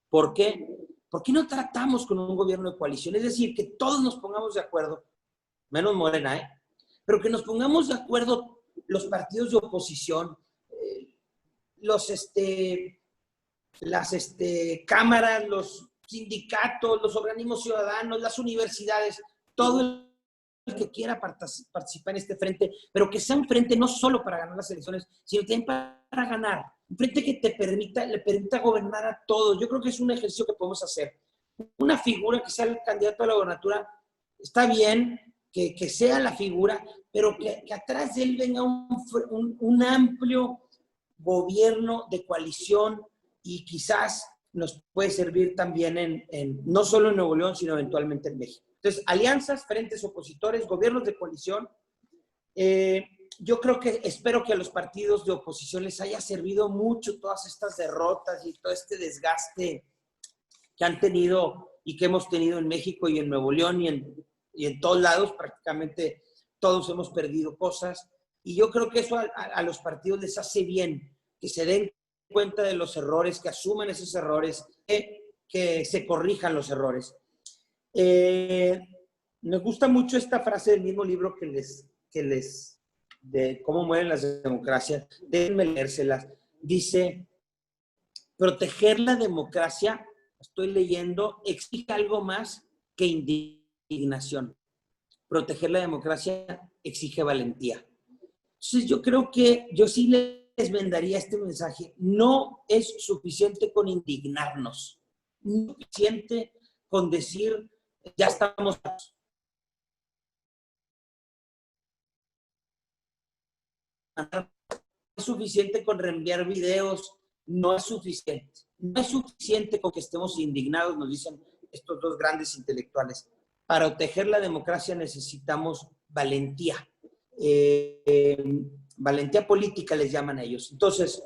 ¿Por qué? ¿Por qué no tratamos con un gobierno de coalición? Es decir, que todos nos pongamos de acuerdo, menos Morena, pero que nos pongamos de acuerdo los partidos de oposición, las cámaras, los sindicatos, los organismos ciudadanos, las universidades, todo el que quiera participar en este frente, pero que sea un frente no solo para ganar las elecciones, sino también para ganar. Un frente que le permita gobernar a todos. Yo creo que es un ejercicio que podemos hacer. Una figura que sea el candidato a la gobernatura, está bien que sea la figura, pero que atrás de él venga un amplio gobierno de coalición y quizás nos puede servir también no solo en Nuevo León, sino eventualmente en México. Entonces, alianzas, frentes opositores, gobiernos de coalición. Yo creo que, espero que a los partidos de oposición les haya servido mucho todas estas derrotas y todo este desgaste que han tenido y que hemos tenido en México y en Nuevo León y en todos lados. Prácticamente todos hemos perdido cosas. Y yo creo que eso a los partidos les hace bien, que se den cuenta de los errores, que asuman esos errores, que se corrijan los errores. Me gusta mucho esta frase del mismo libro de cómo mueren las democracias. Déjenme leérselas. Dice, proteger la democracia, estoy leyendo, exige algo más que indignación. Proteger la democracia exige valentía. Entonces yo creo que yo sí les vendaría este mensaje. No es suficiente con indignarnos. No es suficiente con decir, ya estamos. No es suficiente con reenviar videos, no es suficiente. No es suficiente con que estemos indignados, nos dicen estos dos grandes intelectuales. Para proteger la democracia necesitamos valentía. Valentía política les llaman a ellos. Entonces,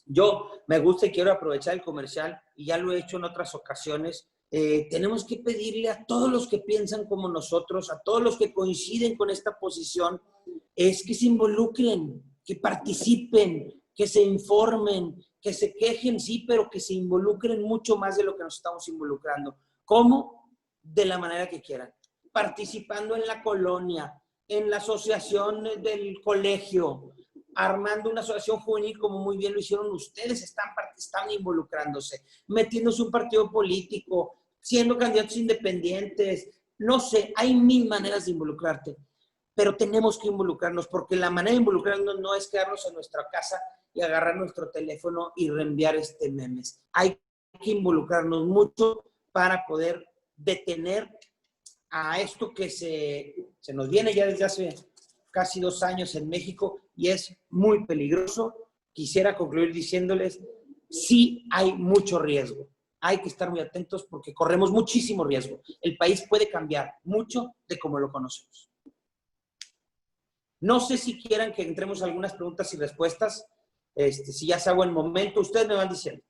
yo me gusta y quiero aprovechar el comercial, y ya lo he hecho en otras ocasiones. Tenemos que pedirle a todos los que piensan como nosotros, a todos los que coinciden con esta posición, es que se involucren, que participen, que se informen, que se quejen, sí, pero que se involucren mucho más de lo que nos estamos involucrando. ¿Cómo? De la manera que quieran. Participando en la colonia, en la asociación del colegio, armando una asociación juvenil, como muy bien lo hicieron ustedes, están involucrándose, metiéndose un partido político, siendo candidatos independientes, no sé, hay mil maneras de involucrarte, pero tenemos que involucrarnos, porque la manera de involucrarnos no es quedarnos en nuestra casa y agarrar nuestro teléfono y reenviar memes. Hay que involucrarnos mucho para poder detener a esto que se nos viene ya desde hace casi 2 años en México y es muy peligroso. Quisiera concluir diciéndoles, sí hay mucho riesgo. Hay que estar muy atentos porque corremos muchísimo riesgo. El país puede cambiar mucho de como lo conocemos. No sé si quieran que entremos a algunas preguntas y respuestas. Si ya sea buen momento, ustedes me van diciendo.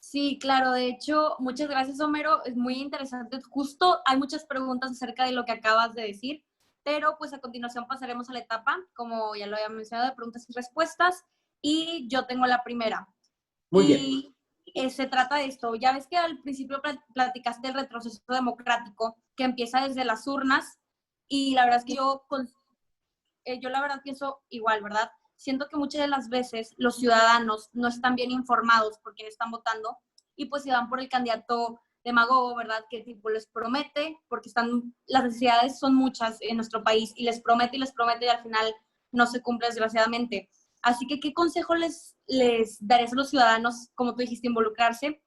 Sí, claro. De hecho, muchas gracias, Homero. Es muy interesante. Justo hay muchas preguntas acerca de lo que acabas de decir, pero pues a continuación pasaremos a la etapa, como ya lo había mencionado, de preguntas y respuestas. Y yo tengo la primera. Muy bien. Se trata de esto. Ya ves que al principio platicaste del retroceso democrático que empieza desde las urnas y la verdad es que yo la verdad pienso igual, ¿verdad? Siento que muchas de las veces los ciudadanos no están bien informados por quién están votando y pues se van por el candidato demagogo, ¿verdad? Que tipo les promete, porque las necesidades son muchas en nuestro país y les promete y al final no se cumple desgraciadamente. Así que, ¿qué consejo les darías a los ciudadanos, como tú dijiste, involucrarse?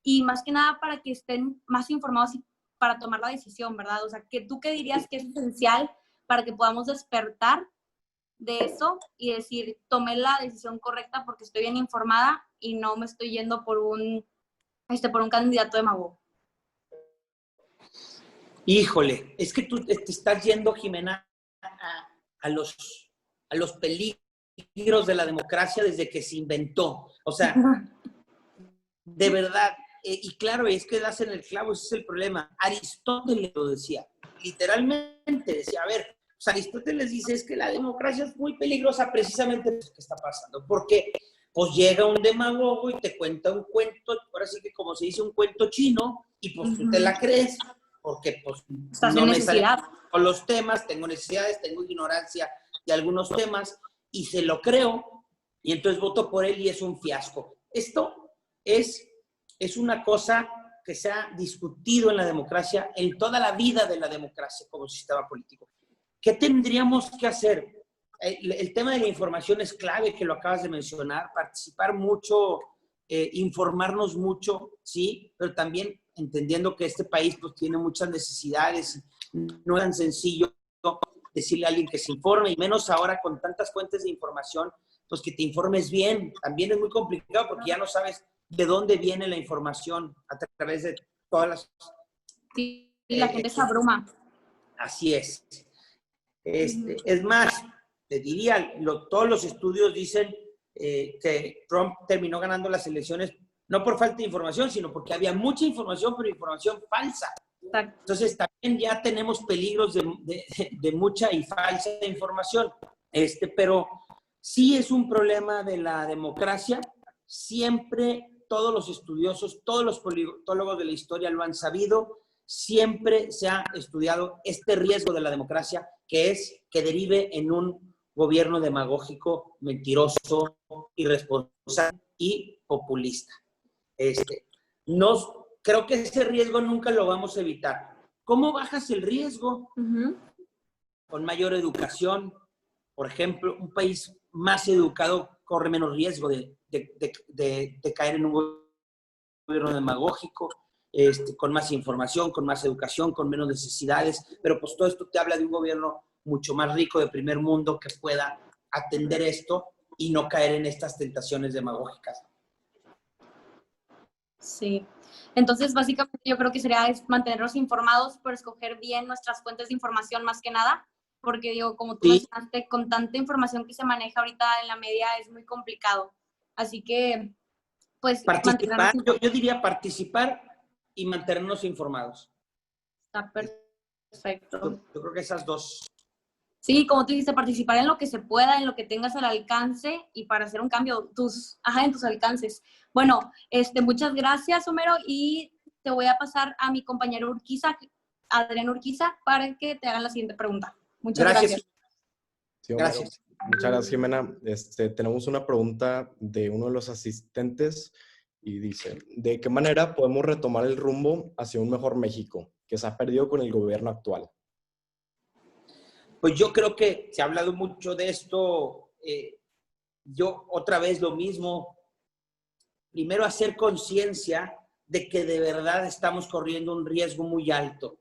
Y más que nada para que estén más informados y para tomar la decisión, ¿verdad? O sea, ¿tú qué dirías que es esencial para que podamos despertar de eso y decir, tomé la decisión correcta porque estoy bien informada y no me estoy yendo por un candidato demagogo? Híjole, es que tú te estás yendo, Jimena, a los peligros de la democracia desde que se inventó. O sea, de verdad, y claro, es que das en el clavo, ese es el problema. Aristóteles lo decía, literalmente decía, a ver, pues Aristóteles dice es que la democracia es muy peligrosa precisamente por lo que está pasando, porque pues llega un demagogo y te cuenta un cuento, ahora sí que como se dice un cuento chino, y pues tú te la crees, porque pues estás no en me necesidad. salen con los temas, tengo necesidades, tengo ignorancia de algunos temas, y se lo creo, y entonces voto por él y es un fiasco. Esto es una cosa que se ha discutido en la democracia, en toda la vida de la democracia como sistema político. ¿Qué tendríamos que hacer? El tema de la información es clave, que lo acabas de mencionar, participar mucho, informarnos mucho, sí, pero también entendiendo que este país pues, tiene muchas necesidades, no es tan sencillo decirle a alguien que se informe, y menos ahora con tantas fuentes de información, pues que te informes bien. También es muy complicado porque ya no sabes de dónde viene la información a través de todas las... Sí, Y la gente se abruma. Así es. Es más, te diría, todos los estudios dicen que Trump terminó ganando las elecciones no por falta de información, sino porque había mucha información, pero información falsa. Exacto. Entonces también ya tenemos peligros de mucha y falsa información. Pero sí es un problema de la democracia. Siempre todos los estudiosos, todos los politólogos de la historia lo han sabido. Siempre se ha estudiado este riesgo de la democracia, que es que derive en un gobierno demagógico, mentiroso, irresponsable y populista. Creo que ese riesgo nunca lo vamos a evitar. ¿Cómo bajas el riesgo? Con mayor educación. Por ejemplo, un país más educado corre menos riesgo de caer en un gobierno demagógico, con más información, con más educación, con menos necesidades. Pero pues todo esto te habla de un gobierno mucho más rico, de primer mundo, que pueda atender esto y no caer en estas tentaciones demagógicas. Sí. Entonces, básicamente yo creo que sería mantenernos informados, por escoger bien nuestras fuentes de información más que nada, porque digo, como tú mencionaste, con tanta información que se maneja ahorita en la media es muy complicado. Así que, pues, yo diría participar y mantenernos informados. Está perfecto. Yo creo que esas dos. Sí, como tú dijiste, participar en lo que se pueda, en lo que tengas al alcance y para hacer un cambio en tus alcances. Bueno, muchas gracias, Homero, y te voy a pasar a mi compañero Urquiza, Adrián Urquiza, para que te hagan la siguiente pregunta. Muchas gracias. Sí, gracias. Muchas gracias, Jimena. Tenemos una pregunta de uno de los asistentes y dice, ¿de qué manera podemos retomar el rumbo hacia un mejor México que se ha perdido con el gobierno actual? Pues yo creo que se ha hablado mucho de esto. Yo otra vez lo mismo. Primero hacer conciencia de que de verdad estamos corriendo un riesgo muy alto.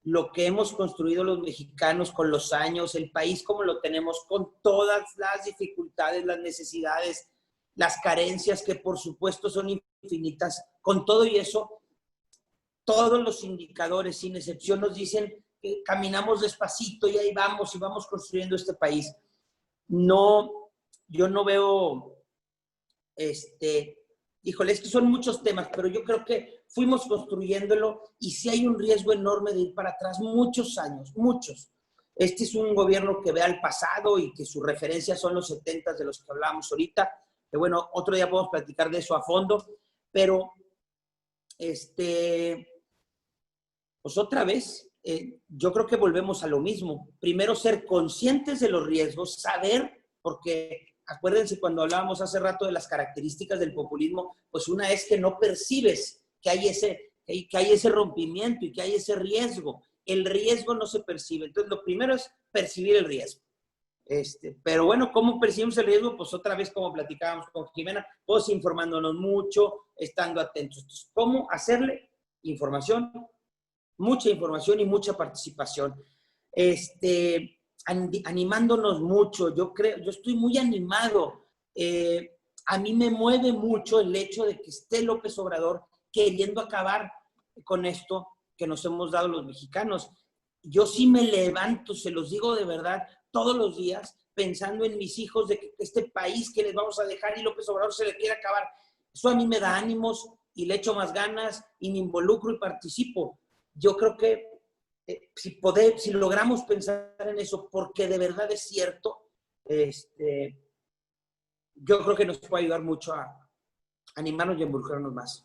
Lo que hemos construido los mexicanos con los años, el país como lo tenemos, con todas las dificultades, las necesidades, las carencias que por supuesto son infinitas, con todo y eso, todos los indicadores, sin excepción, nos dicen que caminamos despacito y ahí vamos y vamos construyendo este país. No, yo no veo, híjole, es que son muchos temas, pero yo creo que fuimos construyéndolo y sí hay un riesgo enorme de ir para atrás muchos años, muchos. Este es un gobierno que ve al pasado y que sus referencias son los 70 de los que hablábamos ahorita, que bueno, otro día podemos platicar de eso a fondo, pero pues otra vez, yo creo que volvemos a lo mismo. Primero ser conscientes de los riesgos, saber, porque acuérdense cuando hablábamos hace rato de las características del populismo, pues una es que no percibes que hay ese rompimiento y que hay ese riesgo. El riesgo no se percibe. Entonces, lo primero es percibir el riesgo. Pero bueno, ¿cómo percibimos el riesgo? Pues otra vez, como platicábamos con Jimena, pues informándonos mucho, estando atentos. Entonces, ¿cómo hacerle? Información, mucha información y mucha participación. Animándonos mucho. Yo estoy muy animado. A mí me mueve mucho el hecho de que esté López Obrador queriendo acabar con esto que nos hemos dado los mexicanos. Yo sí me levanto, se los digo de verdad, todos los días, pensando en mis hijos, de que este país que les vamos a dejar y López Obrador se le quiere acabar. Eso a mí me da ánimos y le echo más ganas y me involucro y participo. Yo creo que si logramos pensar en eso, porque de verdad es cierto, yo creo que nos puede ayudar mucho a animarnos y a involucrarnos más.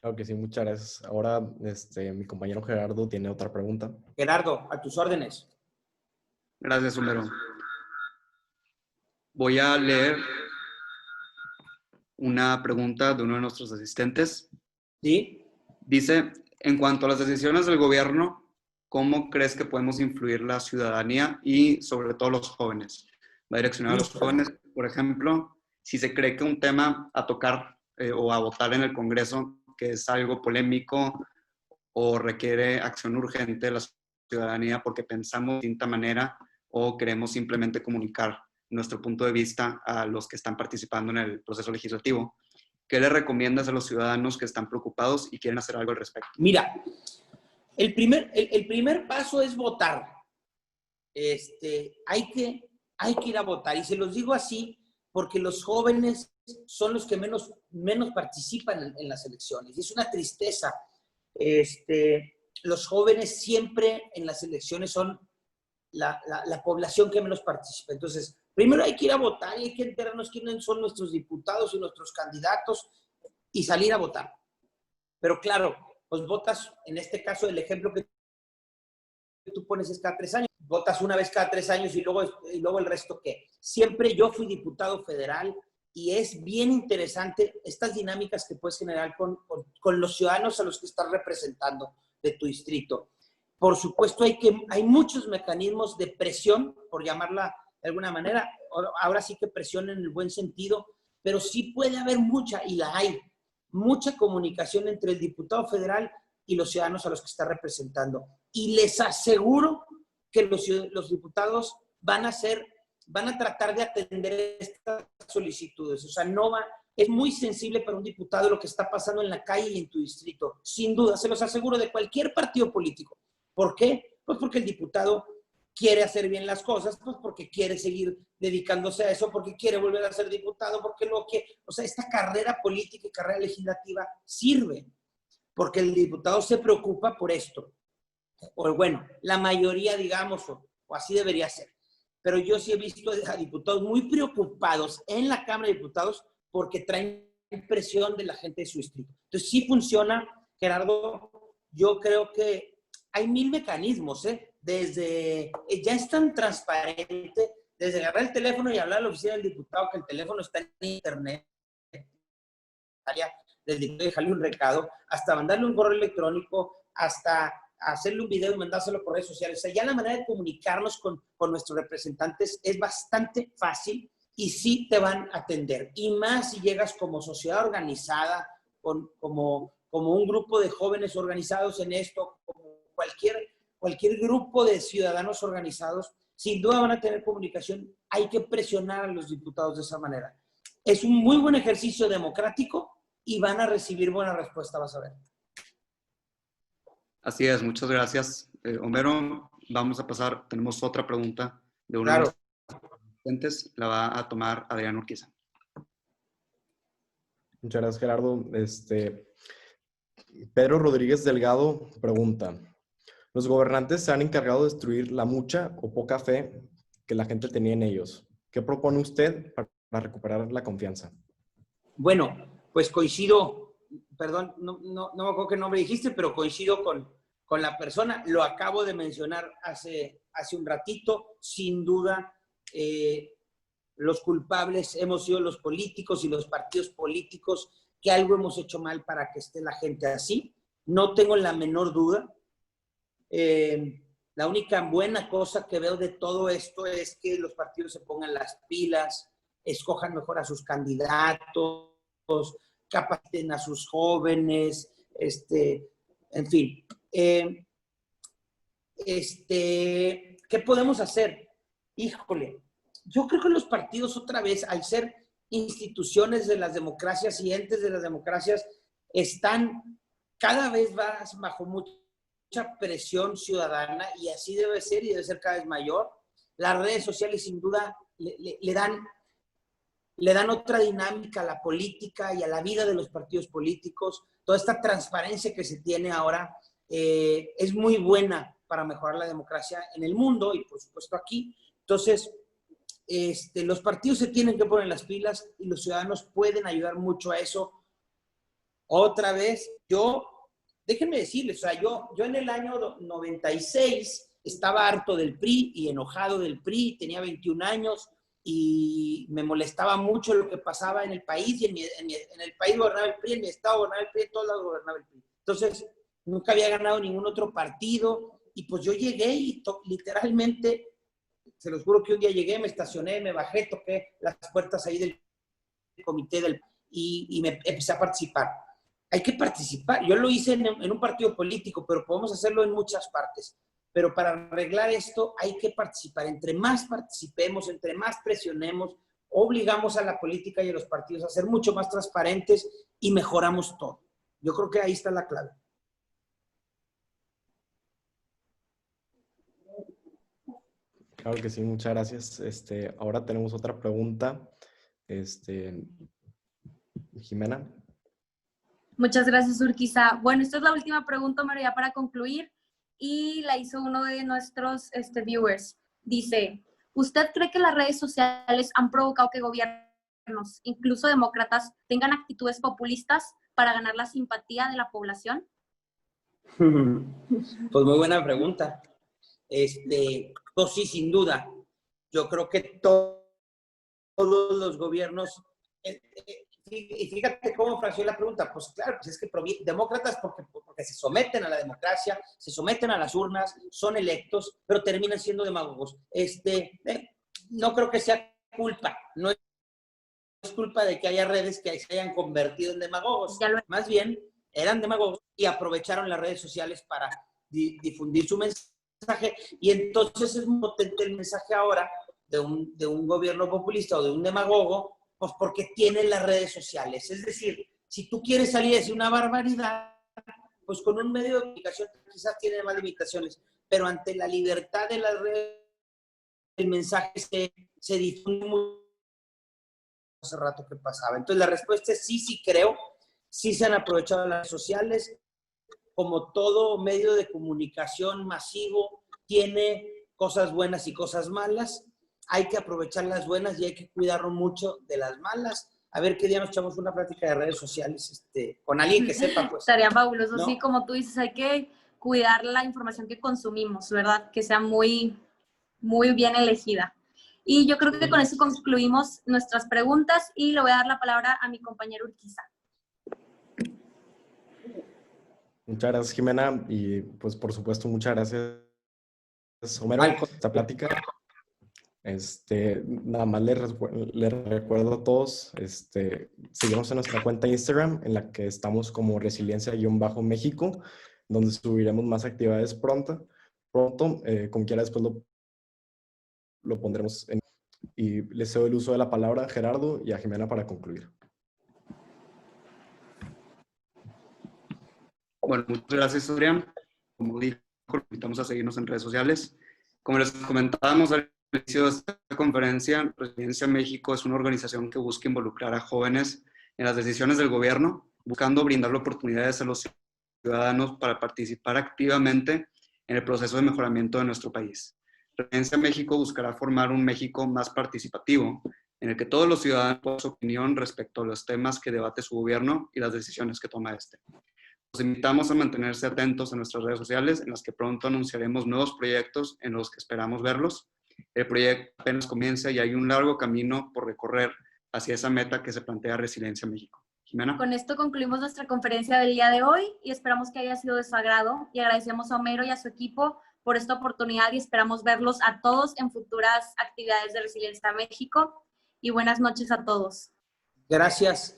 Claro que sí, muchas gracias. Ahora mi compañero Gerardo tiene otra pregunta. Gerardo, a tus órdenes. Gracias, Homero. Voy a leer una pregunta de uno de nuestros asistentes. ¿Sí? Dice, en cuanto a las decisiones del gobierno, ¿cómo crees que podemos influir la ciudadanía y sobre todo los jóvenes? Va direccionado a los jóvenes, por ejemplo, si se cree que un tema a tocar o a votar en el Congreso, que es algo polémico o requiere acción urgente de la ciudadanía porque pensamos de distinta manera o queremos simplemente comunicar nuestro punto de vista a los que están participando en el proceso legislativo. ¿qué le recomiendas a los ciudadanos que están preocupados y quieren hacer algo al respecto? Mira, el primer paso es votar. Hay que ir a votar. Y se los digo así porque los jóvenes son los que menos participan en las elecciones. Y es una tristeza. Los jóvenes siempre en las elecciones son la población que menos participa. Entonces, primero hay que ir a votar y hay que enterarnos quiénes son nuestros diputados y nuestros candidatos y salir a votar. Pero claro, pues votas, en este caso, el ejemplo que tú pones es cada 3 años. Votas una vez cada 3 años y luego el resto, ¿qué? Siempre yo fui diputado federal y es bien interesante estas dinámicas que puedes generar con los ciudadanos a los que estás representando de tu distrito. Por supuesto, hay muchos mecanismos de presión, por llamarla de alguna manera. Ahora sí que presión en el buen sentido, pero sí puede haber mucha, y la hay, mucha comunicación entre el diputado federal y los ciudadanos a los que está representando. Y les aseguro que los diputados van a tratar de atender estas solicitudes. O sea, es muy sensible para un diputado lo que está pasando en la calle y en tu distrito. Sin duda, se los aseguro, de cualquier partido político. ¿Por qué? Pues porque el diputado quiere hacer bien las cosas, pues porque quiere seguir dedicándose a eso, porque quiere volver a ser diputado, o sea, esta carrera política y carrera legislativa sirve, porque el diputado se preocupa por esto. O bueno, la mayoría, digamos, o así debería ser. Pero yo sí he visto a diputados muy preocupados en la Cámara de Diputados porque traen presión de la gente de su distrito. Entonces sí funciona, Gerardo. Yo creo que hay 1000 mecanismos, ya es tan transparente, desde agarrar el teléfono y hablar a la oficina del diputado, que el teléfono está en internet, del diputado, dejarle un recado, hasta mandarle un correo electrónico, hasta hacerle un video y mandárselo por redes sociales. O sea, ya la manera de comunicarnos con nuestros representantes es bastante fácil y sí te van a atender. Y más si llegas como sociedad organizada, como un grupo de jóvenes organizados en esto, como cualquier grupo de ciudadanos organizados, sin duda van a tener comunicación. Hay que presionar a los diputados de esa manera. Es un muy buen ejercicio democrático y van a recibir buena respuesta, vas a ver. Así es, muchas gracias, Homero. Vamos a pasar, tenemos otra pregunta de uno de los asistentes, la va a tomar Adrián Urquiza. Muchas gracias, Gerardo. Pedro Rodríguez Delgado pregunta: ¿los gobernantes se han encargado de destruir la mucha o poca fe que la gente tenía en ellos? ¿Qué propone usted para recuperar la confianza? Bueno, pues coincido, perdón, no me acuerdo qué nombre dijiste, pero coincido con la persona. Lo acabo de mencionar hace un ratito. Sin duda, los culpables hemos sido los políticos y los partidos políticos, que algo hemos hecho mal para que esté la gente así. No tengo la menor duda. La única buena cosa que veo de todo esto es que los partidos se pongan las pilas, escojan mejor a sus candidatos, capaciten a sus jóvenes, en fin. ¿Qué podemos hacer? Híjole, yo creo que los partidos, otra vez, al ser instituciones de las democracias y entes de las democracias, están cada vez más bajo mucha presión ciudadana, y así debe ser, y debe ser cada vez mayor. Las redes sociales sin duda le dan otra dinámica a la política y a la vida de los partidos políticos. Toda esta transparencia que se tiene ahora es muy buena para mejorar la democracia en el mundo y por supuesto aquí. Entonces, los partidos se tienen que poner las pilas y los ciudadanos pueden ayudar mucho a eso. Otra vez, déjenme decirles, o sea, yo en el año 96 estaba harto del PRI y enojado del PRI, tenía 21 años y me molestaba mucho lo que pasaba en el país, y en el país gobernaba el PRI, en mi estado gobernaba el PRI, en todos lados gobernaba el PRI. Entonces, nunca había ganado ningún otro partido y pues yo llegué y literalmente, se los juro que un día llegué, me estacioné, me bajé, toqué las puertas ahí del comité y me empecé a participar. Hay que participar. Yo lo hice en un partido político, pero podemos hacerlo en muchas partes. Pero para arreglar esto hay que participar. Entre más participemos, entre más presionemos, obligamos a la política y a los partidos a ser mucho más transparentes y mejoramos todo. Yo creo que ahí está la clave. Claro que sí, muchas gracias. Ahora tenemos otra pregunta. Jimena. Muchas gracias, Urquiza. Bueno, esta es la última pregunta, María, ya para concluir, y la hizo uno de nuestros viewers. Dice, ¿usted cree que las redes sociales han provocado que gobiernos, incluso demócratas, tengan actitudes populistas para ganar la simpatía de la población? Pues muy buena pregunta. Pues sí, sin duda. Yo creo que todos los gobiernos... Y fíjate cómo fraccionó la pregunta. Pues claro, pues es que demócratas porque se someten a la democracia, se someten a las urnas, son electos, pero terminan siendo demagogos. No creo que sea culpa, no es culpa de que haya redes que se hayan convertido en demagogos. Más bien, eran demagogos y aprovecharon las redes sociales para difundir su mensaje. Y entonces es muy potente el mensaje ahora de un gobierno populista o de un demagogo, pues porque tiene las redes sociales. Es decir, si tú quieres salir a decir una barbaridad, pues con un medio de comunicación quizás tiene más limitaciones, pero ante la libertad de las redes, el mensaje se difunde mucho. Hace rato que pasaba. Entonces la respuesta es sí creo, sí se han aprovechado las redes sociales, como todo medio de comunicación masivo, tiene cosas buenas y cosas malas. Hay que aprovechar las buenas y hay que cuidarnos mucho de las malas. A ver qué día nos echamos una plática de redes sociales con alguien que sepa, pues. Estaría fabuloso, ¿no? Sí, como tú dices, hay que cuidar la información que consumimos, ¿verdad? Que sea muy, muy bien elegida. Y yo creo que con eso concluimos nuestras preguntas y le voy a dar la palabra a mi compañero Urquiza. Muchas gracias, Jimena, y pues por supuesto muchas gracias, Homero, por esta plática. Nada más les recuerdo a todos, seguimos en nuestra cuenta Instagram, en la que estamos como Resiliencia-México, donde subiremos más actividades pronto, como quiera después lo pondremos y les cedo el uso de la palabra a Gerardo y a Jimena para concluir. Bueno, muchas gracias, Adrián. Como dijo, invitamos a seguirnos en redes sociales. Como les comentábamos al inicio de esta conferencia, Resiliencia México es una organización que busca involucrar a jóvenes en las decisiones del gobierno, buscando brindarle oportunidades a los ciudadanos para participar activamente en el proceso de mejoramiento de nuestro país. Resiliencia México buscará formar un México más participativo, en el que todos los ciudadanos puedan dar su opinión respecto a los temas que debate su gobierno y las decisiones que toma este. Los invitamos a mantenerse atentos a nuestras redes sociales, en las que pronto anunciaremos nuevos proyectos en los que esperamos verlos. El proyecto apenas comienza y hay un largo camino por recorrer hacia esa meta que se plantea Resiliencia México. Jimena. Con esto concluimos nuestra conferencia del día de hoy y esperamos que haya sido de su agrado y agradecemos a Homero y a su equipo por esta oportunidad y esperamos verlos a todos en futuras actividades de Resiliencia México y buenas noches a todos. Gracias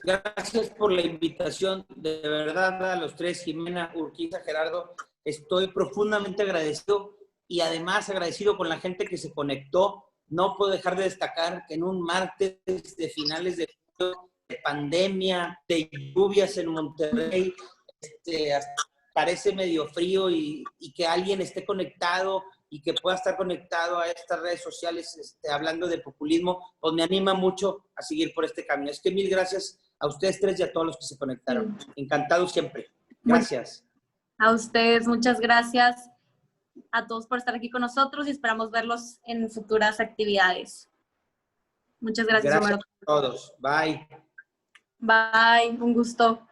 por la invitación, de verdad, a los tres, Jimena, Urquiza, Gerardo. Estoy profundamente agradecido y además agradecido con la gente que se conectó. No puedo dejar de destacar que en un martes de finales de pandemia, de lluvias en Monterrey, parece medio frío y que alguien esté conectado y que pueda estar conectado a estas redes sociales hablando de populismo, pues me anima mucho a seguir por este camino. Es que mil gracias a ustedes tres y a todos los que se conectaron. Encantado siempre. Gracias. A ustedes, muchas gracias a todos por estar aquí con nosotros y esperamos verlos en futuras actividades. Muchas gracias, Gracias Homero. a todos. Bye. Bye, un gusto.